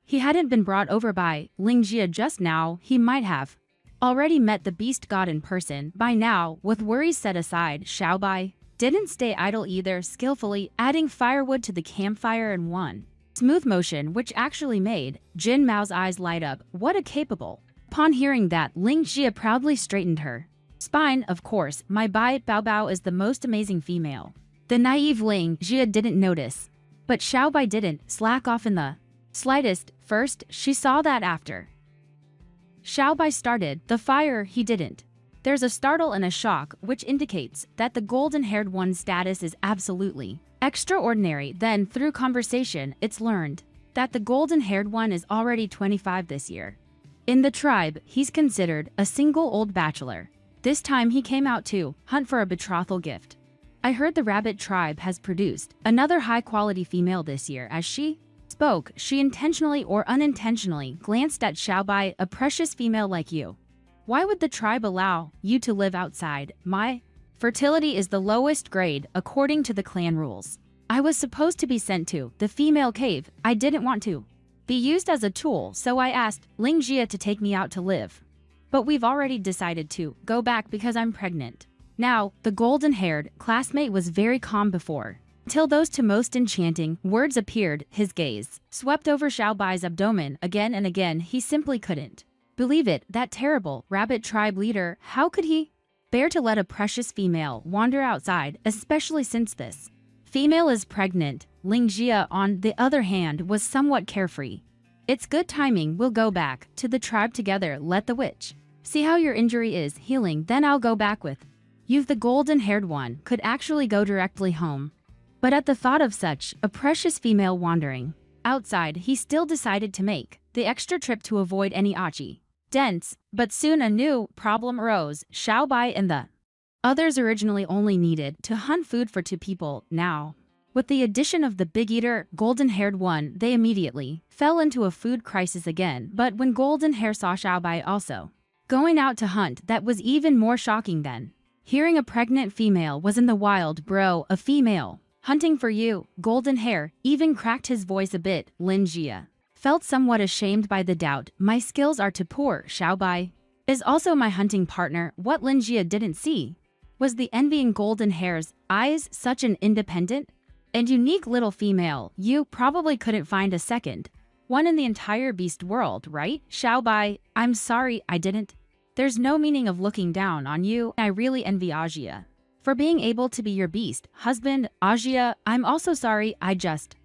he hadn't been brought over by Lingjia just now, he might have already met the beast god in person by now. With worries set aside, Xiaobai didn't stay idle either, skillfully adding firewood to the campfire in one smooth motion, which actually made Jin Mao's eyes light up. What a capable! Upon hearing that, Lingjia proudly straightened her spine. Of course, my Bai Bao Bao is the most amazing female. The naive Lingjia didn't notice, but Xiaobai didn't slack off in the slightest. First, she saw that after Xiaobai started the fire, he didn't. There's a startle and a shock, which indicates that the golden-haired one's status is absolutely extraordinary. Then, through conversation, it's learned that the golden-haired one is already 25 this year. In the tribe, he's considered a single old bachelor. This time he came out to hunt for a betrothal gift. I heard the rabbit tribe has produced another high-quality female this year. As she spoke, she intentionally or unintentionally glanced at Xiaobai. A precious female like you. Why would the tribe allow you to live outside? My fertility is the lowest grade according to the clan rules. I was supposed to be sent to the female cave. I didn't want to be used as a tool, so I asked Lingjia to take me out to live. But we've already decided to go back because I'm pregnant. Now, the golden-haired classmate was very calm before, till those two most enchanting words appeared. His gaze swept over Xiaobai's abdomen again and again. He simply couldn't believe it. That terrible rabbit tribe leader, how could he bear to let a precious female wander outside, especially since this female is pregnant? Lingjia, on the other hand, was somewhat carefree. It's good timing. We'll go back to the tribe together. Let the witch see how your injury is healing, then I'll go back with you. The golden-haired one could actually go directly home. But at the thought of such a precious female wandering Outside, he still decided to make the extra trip to avoid any Achi dents, but soon a new problem arose. Xiaobai and the others originally only needed to hunt food for 2 people. Now, with the addition of the big eater, golden-haired one, they immediately fell into a food crisis again. But when Golden Hair saw Xiaobai also going out to hunt, that was even more shocking than hearing a pregnant female was in the wild. Bro, a female hunting for you. Golden Hair even cracked his voice a bit. Lin Jia felt somewhat ashamed by the doubt. My skills are too poor. Xiaobai is also my hunting partner. What Lin Jia didn't see was the envying Golden Hair's eyes. Such an independent and unique little female. You probably couldn't find a second one in the entire beast world, right? Xiaobai, I'm sorry, I didn't. There's no meaning of looking down on you. I really envy Ajia for being able to be your beast husband. Ajia, I'm also sorry, I just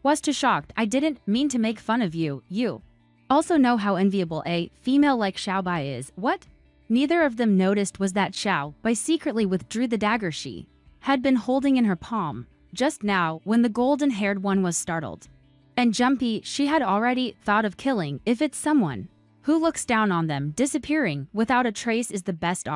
was too shocked. I didn't mean to make fun of you. You also know how enviable a female like Xiaobai is. What neither of them noticed was that Xiaobai secretly withdrew the dagger she had been holding in her palm. Just now, when the golden-haired one was startled and jumpy, she had already thought of killing. If it's someone who looks down on them, disappearing without a trace is the best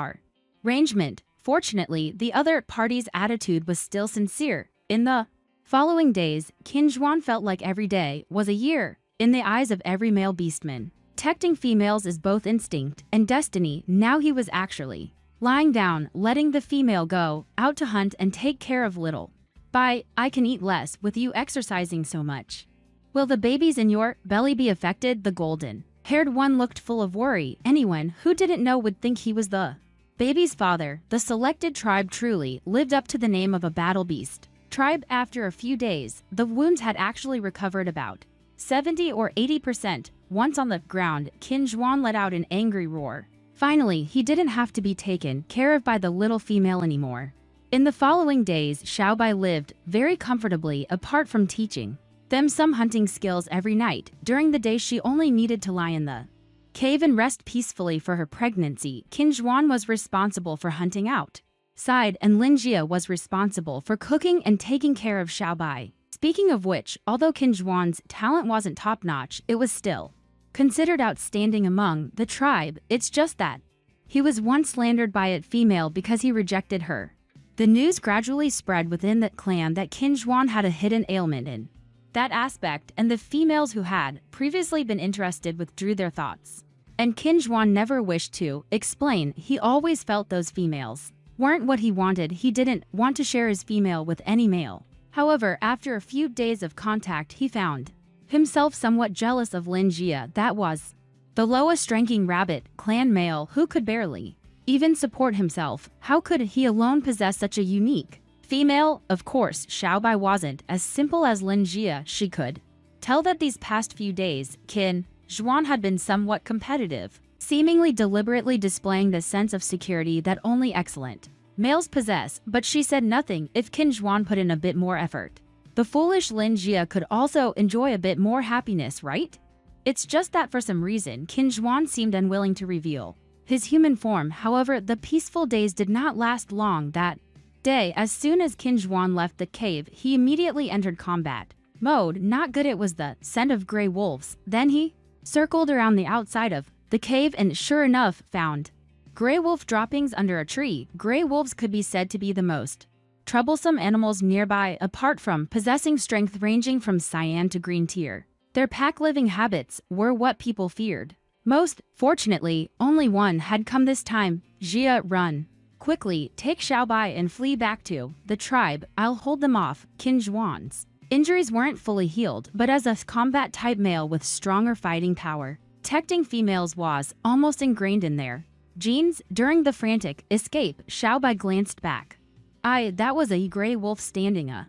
arrangement. Fortunately, the other party's attitude was still sincere. In the following days, Qin Zhuan felt like every day was a year in the eyes of every male beastman. Protecting females is both instinct and destiny. Now he was actually lying down, letting the female go out to hunt and take care of little. I can eat less with you exercising so much. Will the babies in your belly be affected? The golden-haired one looked full of worry. Anyone who didn't know would think he was the baby's father. The selected tribe truly lived up to the name of a battle beast tribe. After a few days, the wounds had actually recovered about 70 or 80%. Once on the ground, Qin Zhuan let out an angry roar. Finally, he didn't have to be taken care of by the little female anymore. In the following days, Xiaobai lived very comfortably apart from teaching them some hunting skills every night. During the day, she only needed to lie in the cave and rest peacefully. For her pregnancy, Qin Zhuan was responsible for hunting outside, and Lin Jia was responsible for cooking and taking care of Xiaobai. Speaking of which, although Qin Zhuan's talent wasn't top-notch, it was still considered outstanding among the tribe. It's just that he was once slandered by a female because he rejected her. The news gradually spread within the clan that Qin Zhuan had a hidden ailment in that aspect, and the females who had previously been interested withdrew their thoughts. And Qin Zhuan never wished to explain. He always felt those females weren't what he wanted. He didn't want to share his female with any male. However, after a few days of contact, he found himself somewhat jealous of Lin Jia. That was the lowest-ranking rabbit clan male who could barely even support himself. How could he alone possess such a unique female? Of course, Xiaobai wasn't as simple as Lin Jia. She could tell that these past few days, Qin Zhuan had been somewhat competitive, seemingly deliberately displaying the sense of security that only excellent males possess. But she said nothing. If Qin Zhuan put in a bit more effort, the foolish Lin Jia could also enjoy a bit more happiness, right? It's just that for some reason, Qin Zhuan seemed unwilling to reveal his human form. However, the peaceful days did not last long. That day, as soon as Qin Zhuan left the cave, he immediately entered combat mode. Not good. It was the scent of gray wolves. Then he circled around the outside of the cave and sure enough found gray wolf droppings under a tree. Gray wolves could be said to be the most troublesome animals nearby, apart from possessing strength ranging from cyan to green tier. Their pack-living habits were what people feared most. Fortunately, only one had come this time. Jia, run quickly, take Xiaobai and flee back to the tribe. I'll hold them off. Qin Zhuan's injuries weren't fully healed, but as a combat-type male with stronger fighting power, protecting females was almost ingrained in their genes. During the frantic escape, Xiaobai glanced back. That was a gray wolf standing a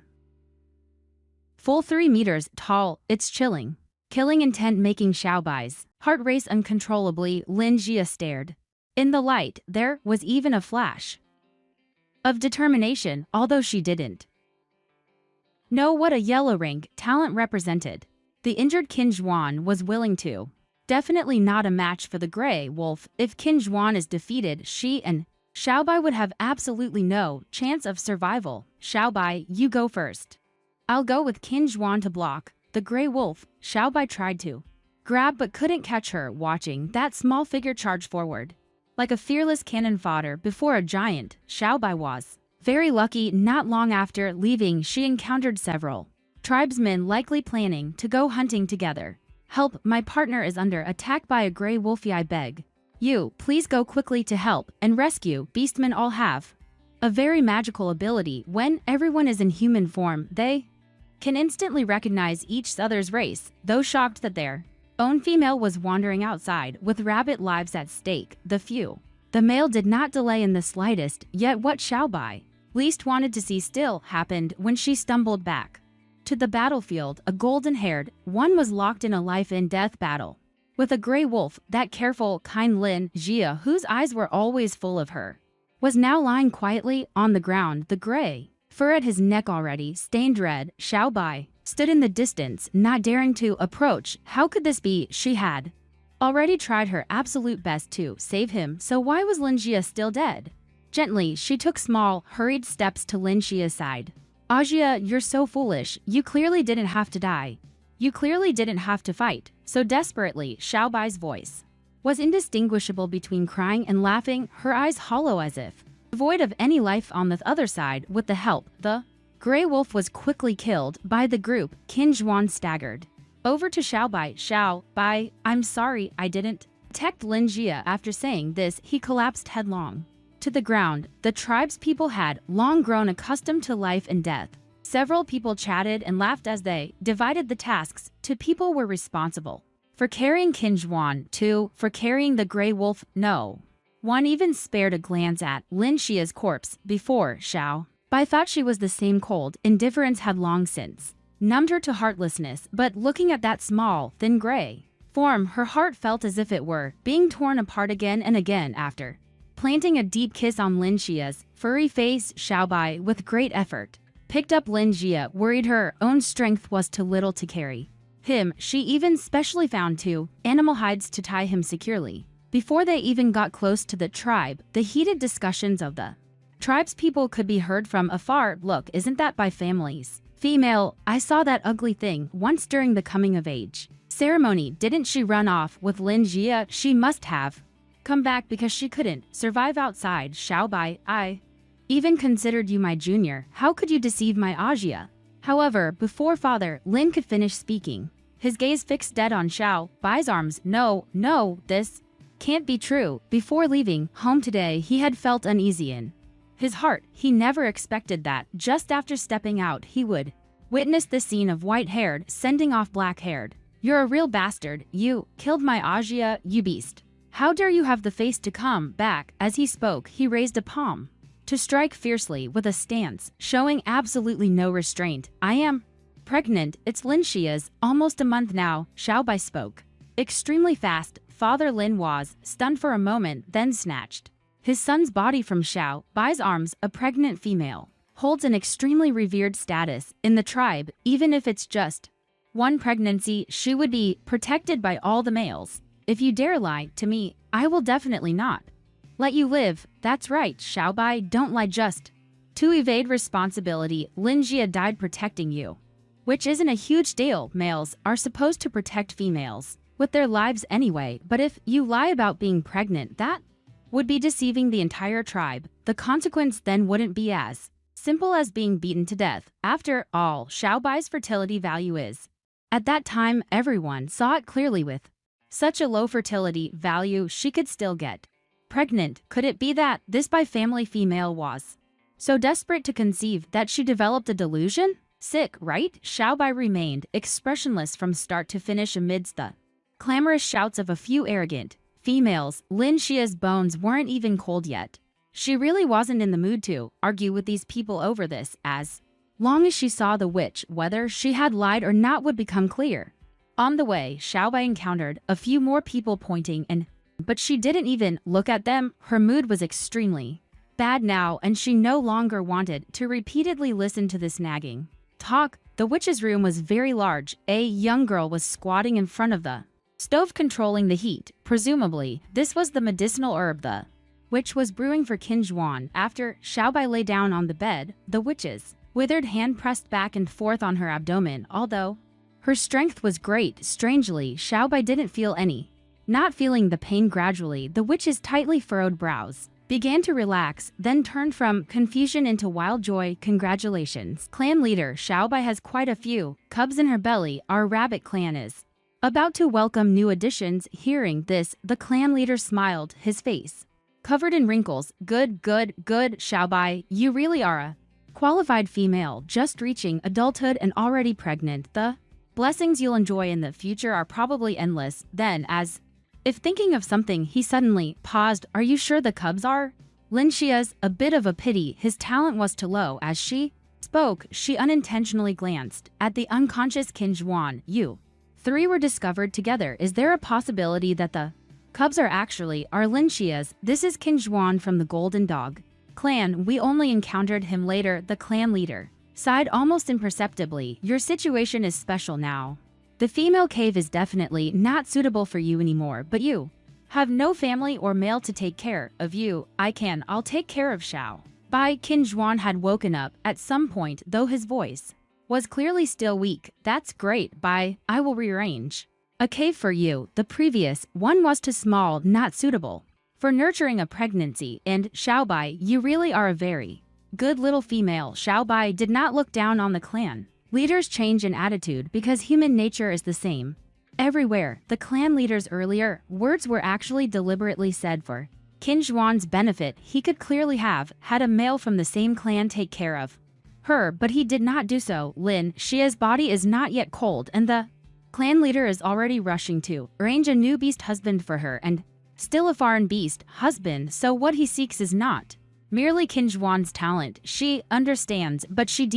full 3 meters tall. It's chilling. Killing intent making Xiaobai's heart race uncontrollably. Lin Jia stared. In the light, there was even a flash of determination, although she didn't know what a yellow rank talent represented. The injured Qin Zhuan was willing to. Definitely not a match for the gray wolf. If Qin Zhuan is defeated, she and Xiaobai would have absolutely no chance of survival. Xiaobai, you go first. I'll go with Qin Zhuan to block the gray wolf, Xiaobai tried to grab but couldn't catch her, watching that small figure charge forward. Like a fearless cannon fodder before a giant, Xiaobai was very lucky. Not long after leaving, she encountered several tribesmen likely planning to go hunting together. "Help, my partner is under attack by a gray wolfie, I beg. You, please go quickly to help and rescue." Beastmen all have a very magical ability. When everyone is in human form, they can instantly recognize each other's race, though shocked that their own female was wandering outside with rabbit lives at stake. The male did not delay in the slightest, yet what Xiaobai least wanted to see still happened when she stumbled back to the battlefield. A golden-haired one was locked in a life-and-death battle with a gray wolf. That careful, kind Lin Jia, whose eyes were always full of her, was now lying quietly on the ground, the gray fur at his neck already stained red. Xiaobai stood in the distance, not daring to approach. How could this be? She had already tried her absolute best to save him, so why was Lin Jia still dead? Gently, she took small, hurried steps to Lin Jia's side. "Ajia, you're so foolish. You clearly didn't have to die. You clearly didn't have to fight." So desperately, Xiaobai's voice was indistinguishable between crying and laughing, her eyes hollow as if devoid of any life. On the other side, with the help, the gray wolf was quickly killed by the group. Qin Zhuan staggered over to Xiaobai. "Xiaobai, I'm sorry, I didn't protect Lin Jia." After saying this, he collapsed headlong to the ground. The tribe's people had long grown accustomed to life and death. Several people chatted and laughed as they divided the tasks. Two people were responsible for carrying Qin Zhuan, two for carrying the gray wolf. No one even spared a glance at Lin Jia's corpse. Before, Xiaobai thought she was the same. Cold indifference had long since numbed her to heartlessness, but looking at that small, thin gray form, her heart felt as if it were being torn apart again and again. After planting a deep kiss on Lin Jia's furry face, Xiaobai, with great effort, picked up Lin Jia, worried her own strength was too little to carry him. She even specially found 2 animal hides to tie him securely. Before they even got close to the tribe, the heated discussions of the tribe's people could be heard from afar. "Look, isn't that by families? Female, I saw that ugly thing once during the coming of age ceremony. Didn't she run off with Lin Jia? She must have come back because she couldn't survive outside." "Xiaobai, I even considered you my junior. How could you deceive my Ajia?" However, before Father Lin could finish speaking, his gaze fixed dead on Xiaobai's arms. No, this can't be true." Before leaving home today, he had felt uneasy in his heart. He never expected that just after stepping out, he would witness the scene of white-haired sending off black-haired. "You're a real bastard. You killed my Ajia, you beast. How dare you have the face to come back?" As he spoke, he raised a palm to strike fiercely with a stance, showing absolutely no restraint. "I am pregnant. It's Lin Jia's, almost a month now." Xiaobai spoke extremely fast. Father Lin was stunned for a moment, then snatched his son's body from Xiaobai's arms. A pregnant female holds an extremely revered status in the tribe. Even if it's just one pregnancy, she would be protected by all the males. "If you dare lie to me, I will definitely not let you live." "That's right, Xiaobai, don't lie just to evade responsibility. Lin Jia died protecting you, which isn't a huge deal. Males are supposed to protect females with their lives anyway, but if you lie about being pregnant, that would be deceiving the entire tribe. The consequence then wouldn't be as simple as being beaten to death. After all, Xiaobai's fertility value is, at that time, everyone saw it clearly. With such a low fertility value, she could still get pregnant. Could it be that this by family female was so desperate to conceive that she developed a delusion? Sick, right? Xiaobai remained expressionless from start to finish amidst the clamorous shouts of a few arrogant females. Lin Jia's bones weren't even cold yet. She really wasn't in the mood to argue with these people over this. As long as she saw the witch, whether she had lied or not would become clear. On the way, Xiaobai encountered a few more people pointing but she didn't even look at them. Her mood was extremely bad now, and she no longer wanted to repeatedly listen to this nagging talk. The witch's room was very large. A young girl was squatting in front of the stove controlling the heat. Presumably, this was the medicinal herb the witch was brewing for Qin Zhuan. After Xiaobai lay down on the bed, the witch's withered hand pressed back and forth on her abdomen. Although Her strength was great. Strangely, Xiaobai didn't feel any. Not feeling the pain gradually, the witch's tightly furrowed brows began to relax, then turned from confusion into wild joy. Congratulations. Clan leader Xiaobai has quite a few cubs in her belly. Our rabbit clan is about to welcome new additions. Hearing this, the clan leader smiled, his face covered in wrinkles. Good, good, good, Xiaobai, you really are a qualified female, just reaching adulthood and already pregnant. The blessings you'll enjoy in the future are probably endless. Then, as if thinking of something, he suddenly paused. Are you sure the cubs are? Lin Xia's a bit of a pity. His talent was too low. As she spoke, she unintentionally glanced at the unconscious Qin Zhuan. You three were discovered together. Is there a possibility that the cubs are actually our Lin Xia's? This is Qin Zhuan from the Golden Dog clan. We only encountered him later. The clan leader sighed almost imperceptibly. Your situation is special now. The female cave is definitely not suitable for you anymore, but you have no family or male to take care of you. I'll take care of Xiao. Bai. Qin Zhuan had woken up at some point, though his voice was clearly still weak. That's great, Bai. I will rearrange a cave for you. The previous one was too small, not suitable for nurturing a pregnancy, and Xiaobai, you really are a very good little female. Xiaobai did not look down on the clan leaders change in attitude because human nature is the same everywhere. The clan leader's earlier words were actually deliberately said for Qin Zhuan's benefit. He could clearly have had a male from the same clan take care of her, but he did not do so. Lin Xia's body is not yet cold, and the clan leader is already rushing to arrange a new beast husband for her, and still a foreign beast husband, so what he seeks is not merely Qin Zhuan's talent. She understands, but she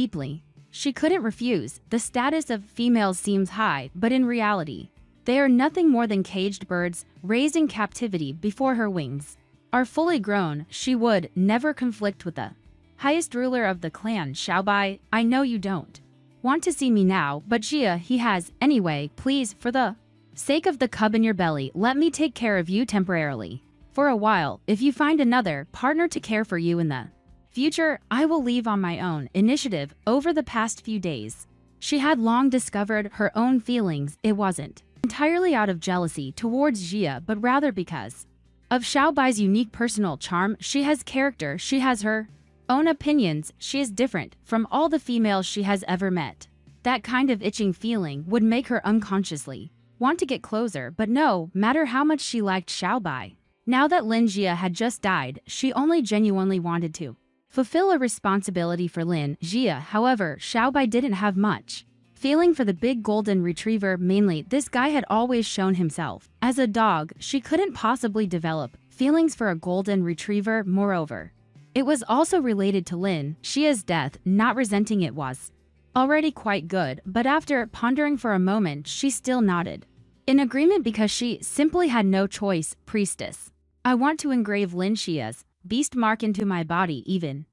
couldn't refuse. The status of females seems high, but in reality, they are nothing more than caged birds raised in captivity. Before her wings are fully grown, she would never conflict with the highest ruler of the clan. Xiaobai, I know you don't want to see me now, but Jia, he has. Anyway, please, for the sake of the cub in your belly, let me take care of you temporarily for a while. If you find another partner to care for you in the future, I will leave on my own initiative. Over the past few days, she had long discovered her own feelings. It wasn't entirely out of jealousy towards Jia, but rather because of Xiaobai's unique personal charm. She has character, she has her own opinions, she is different from all the females she has ever met. That kind of itching feeling would make her unconsciously want to get closer, but no matter how much she liked Xiaobai, now that Lin Jia had just died, she only genuinely wanted to fulfill a responsibility for Lin Jia. However, Xiaobai didn't have much feeling for the big golden retriever. Mainly, this guy had always shown himself as a dog. She couldn't possibly develop feelings for a golden retriever. Moreover, it was also related to Lin Xia's death. Not resenting it was already quite good, but after pondering for a moment, she still nodded in agreement because she simply had no choice. Priestess, I want to engrave Lin Xia's beast mark into my body. Even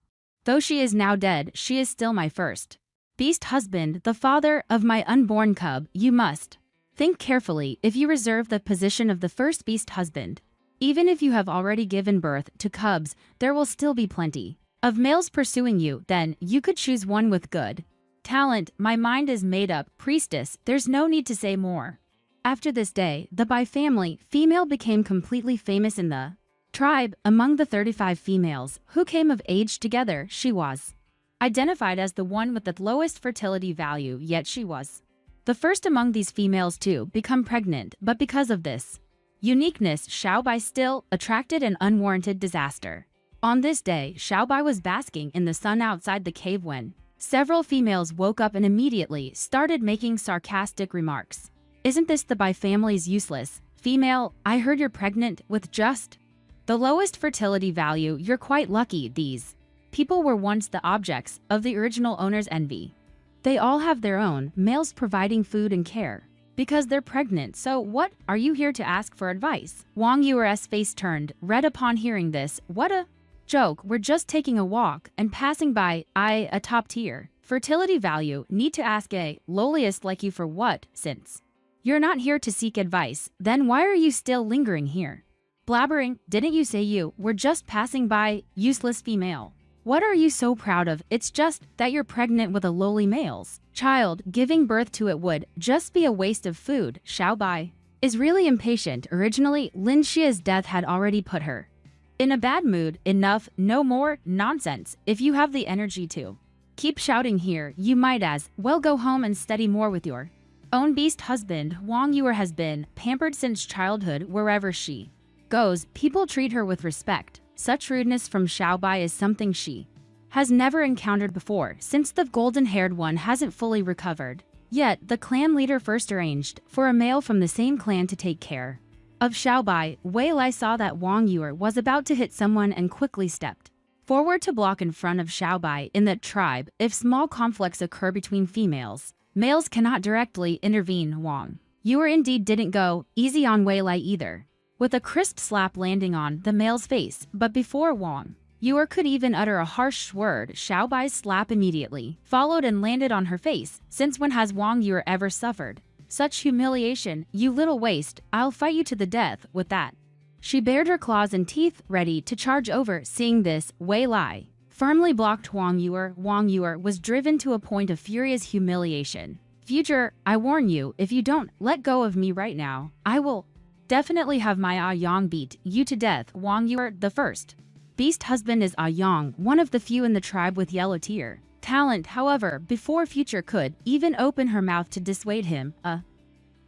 though she is now dead, she is still my first beast husband, the father of my unborn cub. You must think carefully if you reserve the position of the first beast husband. Even if you have already given birth to cubs, there will still be plenty of males pursuing you. Then you could choose one with good talent. My mind is made up. Priestess, there's no need to say more. After this day, the Bai family female became completely famous in the tribe. Among the 35 females who came of age together, she was identified as the one with the lowest fertility value, yet she was the first among these females to become pregnant. But because of this uniqueness, Xiaobai still attracted an unwarranted disaster. On this day, Xiaobai was basking in the sun outside the cave when several females woke up and immediately started making sarcastic remarks. Isn't this the Bai family's useless female? I heard you're pregnant with just the lowest fertility value. You're quite lucky. These people were once the objects of the original owner's envy. They all have their own males providing food and care because they're pregnant. So what, are you here to ask for advice? Wang Yuer's face turned red upon hearing this. What a joke. We're just taking a walk and passing by. A top tier fertility value need to ask a lowliest like you for what? Since you're not here to seek advice, then why are you still lingering here? Blabbering, didn't you say you were just passing by? Useless female. What are you so proud of? It's just that you're pregnant with a lowly male's child. Giving birth to it would just be a waste of food. Xiaobai is really impatient. Originally, Lin Xia's death had already put her in a bad mood. Enough, no more nonsense. If you have the energy to keep shouting here, you might as well go home and study more with your own beast husband. Wang Yue has been pampered since childhood. Wherever she goes, people treat her with respect. Such rudeness from Xiaobai is something she has never encountered before, since the golden-haired one hasn't fully recovered. Yet, the clan leader first arranged for a male from the same clan to take care of Xiaobai. Wei Lai saw that Wang Yue was about to hit someone and quickly stepped forward to block in front of Xiaobai. In that tribe, if small conflicts occur between females, males cannot directly intervene. Wang Yue indeed didn't go easy on Wei Lai either, with a crisp slap landing on the male's face. But before Wang Yue could even utter a harsh word, Xiaobai's slap immediately followed and landed on her face. Since when has Wang Yue ever suffered such humiliation? You little waste, I'll fight you to the death. With that, she bared her claws and teeth, ready to charge over. Seeing this, Wei Lai firmly blocked Wang Yue. Wang Yue was driven to a point of furious humiliation. Future, I warn you, if you don't let go of me right now, I will definitely have my Ah Yang beat you to death. Wang Yue, the first beast husband, is Ah Yang, one of the few in the tribe with yellow tier talent. However, before Future could even open her mouth to dissuade him, a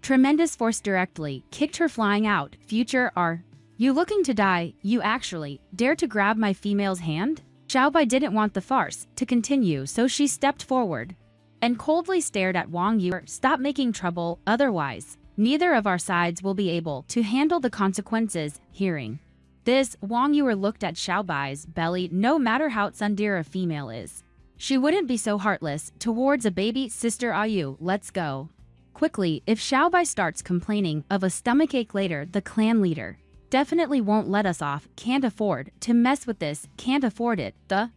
tremendous force directly kicked her flying out. Future, are you looking to die? You actually dare to grab my female's hand? Xiaobai didn't want the farce to continue, so she stepped forward and coldly stared at Wang Yue. Stop making trouble, otherwise neither of our sides will be able to handle the consequences. Hearing this, Wang Yue looked at Xiaobai's belly. No matter how tsundere a female is, she wouldn't be so heartless towards a baby. Sister Ayu, let's go quickly. If Xiaobai starts complaining of a stomachache later, the clan leader definitely won't let us off. Can't afford to mess with this, can't afford it. The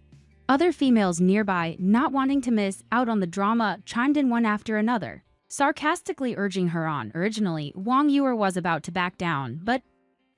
other females nearby, not wanting to miss out on the drama, chimed in one after another, sarcastically urging her on. Originally, Wang Yue was about to back down, but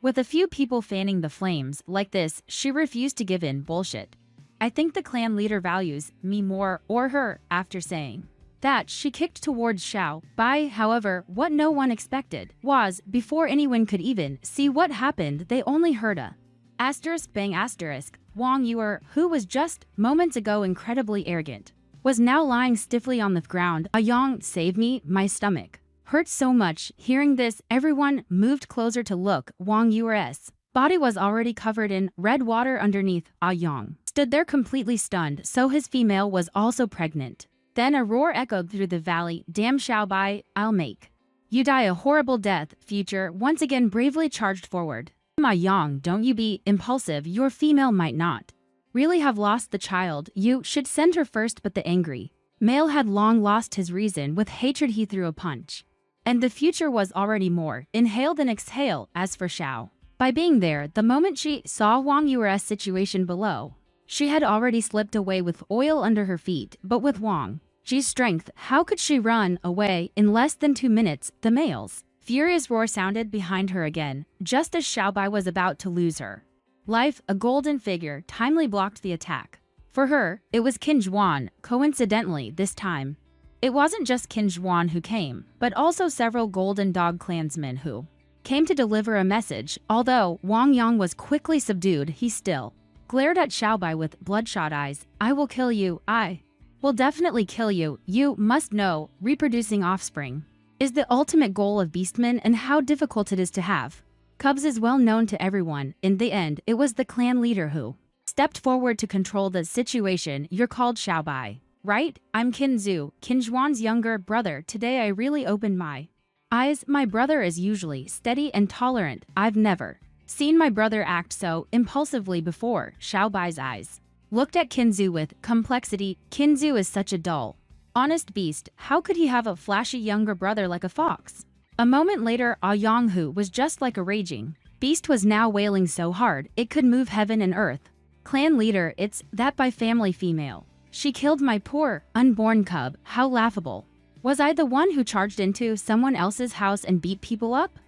with a few people fanning the flames like this, she refused to give in. Bullshit. I think the clan leader values me more, or her. After saying that, she kicked towards Xiaobai. However, what no one expected was, before anyone could even see what happened, they only heard a asterisk bang asterisk. Wang Yue, who was just moments ago incredibly arrogant, was now lying stiffly on the ground. Ah Yang, save me, my stomach hurts so much. Hearing this, everyone moved closer to look. Wang Yue's body was already covered in red water underneath. Ah Yang stood there completely stunned, so his female was also pregnant. Then a roar echoed through the valley. Damn Xiaobai, I'll make you die a horrible death. Future once again bravely charged forward. Ma Yang, don't you be impulsive, your female might not really have lost the child. You should send her first. But the angry male had long lost his reason. With hatred he threw a punch, and the Future was already more inhale than exhale. As for Xiao, by being there the moment she saw Wang Yue's situation below, she had already slipped away with oil under her feet. But with Wang Ji's strength, how could she run away in less than 2 minutes? The male's furious roar sounded behind her again, just as Xiaobai was about to lose her life. A golden figure timely blocked the attack. For her, it was Qin Zhuan. Coincidentally, this time, it wasn't just Qin Zhuan who came, but also several Golden Dog clansmen who came to deliver a message. Although Wang Yang was quickly subdued, he still glared at Xiaobai with bloodshot eyes. I will kill you. I will definitely kill you. You must know, reproducing offspring is the ultimate goal of beastmen, and how difficult it is to have cubs is well known to everyone. In the end, it was the clan leader who stepped forward to control the situation. You're called Xiaobai, right? I'm Qin Zhu, Qin Zhuan's younger brother. Today I really opened my eyes. My brother is usually steady and tolerant. I've never seen my brother act so impulsively before. Xiaobai's eyes looked at Qin Zhu with complexity. Qin Zhu is such a dull, honest beast. How could he have a flashy younger brother like a fox? A moment later, Ah Yang, who was just like a raging beast, was now wailing so hard it could move heaven and earth. Clan leader, it's that by family female. She killed my poor, unborn cub. How laughable. Was I the one who charged into someone else's house and beat people up?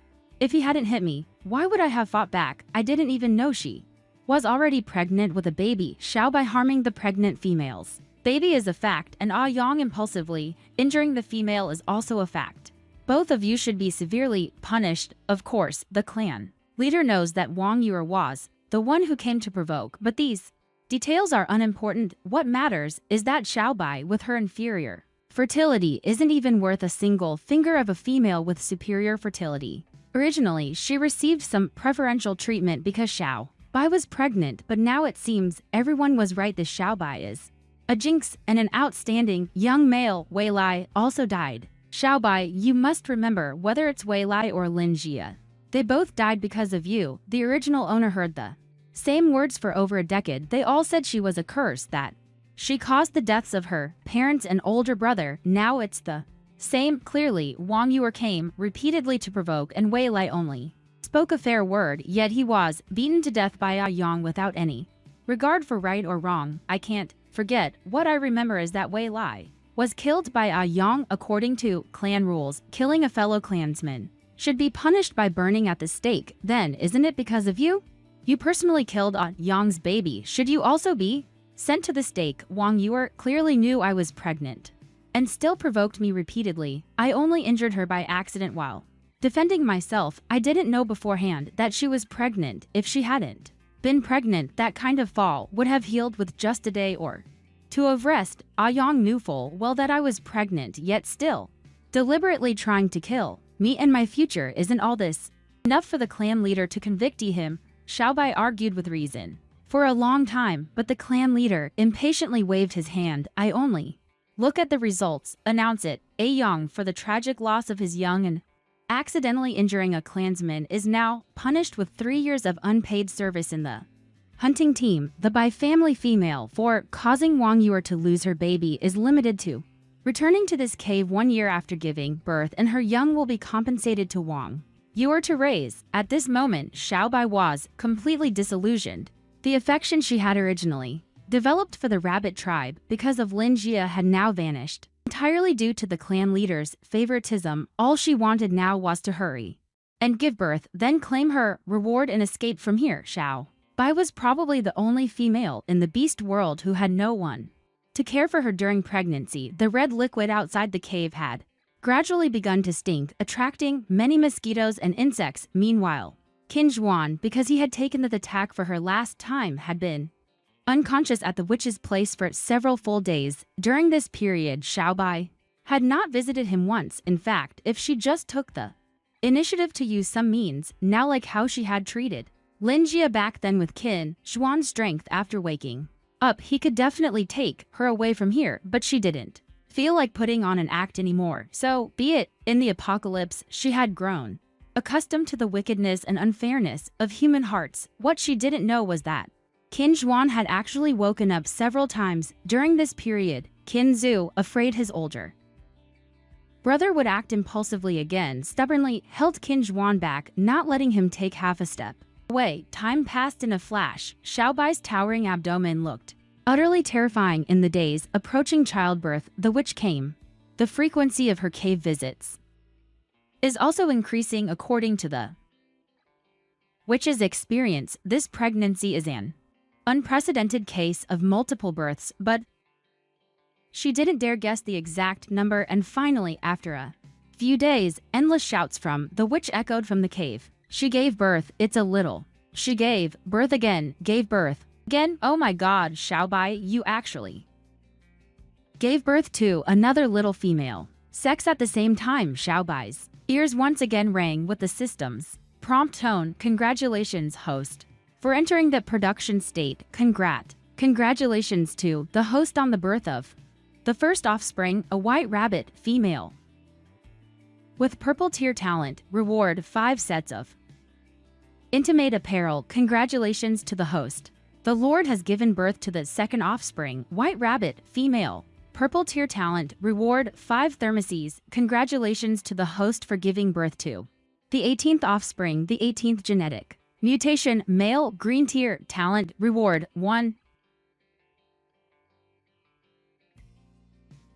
If he hadn't hit me, why would I have fought back? I didn't even know she was already pregnant with a baby, Xiao by harming the pregnant females. Baby is a fact, and Ah Yang impulsively injuring the female is also a fact. Both of you should be severely punished. Of course, the clan leader knows that Wang Yue was the one who came to provoke, but these details are unimportant. What matters is that Xiao Bai, with her inferior fertility, isn't even worth a single finger of a female with superior fertility. Originally, she received some preferential treatment because Xiao Bai was pregnant, but now it seems everyone was right. This Xiao Bai is a jinx, and an outstanding young male, Wei Lai, also died. Xiao Bai, you must remember, whether it's Wei Lai or Lin Jia, they both died because of you. The original owner heard the same words for over a decade. They all said she was a curse, that she caused the deaths of her parents and older brother. Now it's the same. Clearly, Wang Yue came repeatedly to provoke, and Wei Lai only spoke a fair word, yet he was beaten to death by Ah Yang without any regard for right or wrong. I can't forget. What I remember is that Wei Lai was killed by Ah Yang according to clan rules. Killing a fellow clansman should be punished by burning at the stake. Then, isn't it because of you? You personally killed Ah Yang's baby. Should you also be sent to the stake? Wang Yue clearly knew I was pregnant and still provoked me repeatedly. I only injured her by accident while defending myself. I didn't know beforehand that she was pregnant. If she hadn't been pregnant, that kind of fall would have healed with just a day or two of rest. Ah Yang knew full well that I was pregnant, yet still deliberately trying to kill me and my future. Isn't all this enough for the clan leader to convict him? Xiao Bai argued with reason for a long time, but the clan leader impatiently waved his hand. I only look at the results, announce it. A Yang, for the tragic loss of his young and accidentally injuring a clansman, is now punished with 3 years of unpaid service in the hunting team. The Bai family female, for causing Wang Yue to lose her baby, is limited to returning to this cave 1 year after giving birth, and her young will be compensated to Wang Yue to raise. At this moment, Xiao Bai was completely disillusioned. The affection she had originally developed for the rabbit tribe because of Lin Jia had now vanished, entirely due to the clan leader's favoritism. All she wanted now was to hurry and give birth, then claim her reward and escape from here. Xiao Bai was probably the only female in the beast world who had no one to care for her during pregnancy. The red liquid outside the cave had gradually begun to stink, attracting many mosquitoes and insects. Meanwhile, Qin Zhuan, because he had taken the attack for her last time, had been unconscious at the witch's place for several full days. During this period, Xiao Bai had not visited him once. In fact, if she just took the initiative to use some means, now like how she had treated Lin Jia back then with Qin Zhuan's strength after waking up, he could definitely take her away from here, but she didn't feel like putting on an act anymore. So be it. In the apocalypse, she had grown accustomed to the wickedness and unfairness of human hearts. What she didn't know was that Qin Zhuan had actually woken up several times during this period. Qin Zhu, afraid his older brother would act impulsively again, stubbornly held Qin Zhuan back, not letting him take half a step away. Time passed in a flash. Xiao Bai's towering abdomen looked utterly terrifying. In the days approaching childbirth, the witch came. The frequency of her cave visits is also increasing. According to the witch's experience, this pregnancy is an unprecedented case of multiple births, but she didn't dare guess the exact number. And finally, after a few days, endless shouts from the witch echoed from the cave. She gave birth. It's a little. She gave birth again. Gave birth again. Oh my god, Xiao Bai, you actually gave birth to another little female. Sex at the same time. Xiao Bai's ears once again rang with the system's prompt tone. Congratulations, host, for entering the production state. Congratulations to the host on the birth of the first offspring, a white rabbit female with purple tier talent. Reward 5 sets of intimate apparel. Congratulations to the host. The Lord has given birth to the second offspring, white rabbit female, purple tier talent. Reward 5 thermoses. Congratulations to the host for giving birth to the 18th offspring, the 18th genetic mutation, male, green tier talent. Reward 1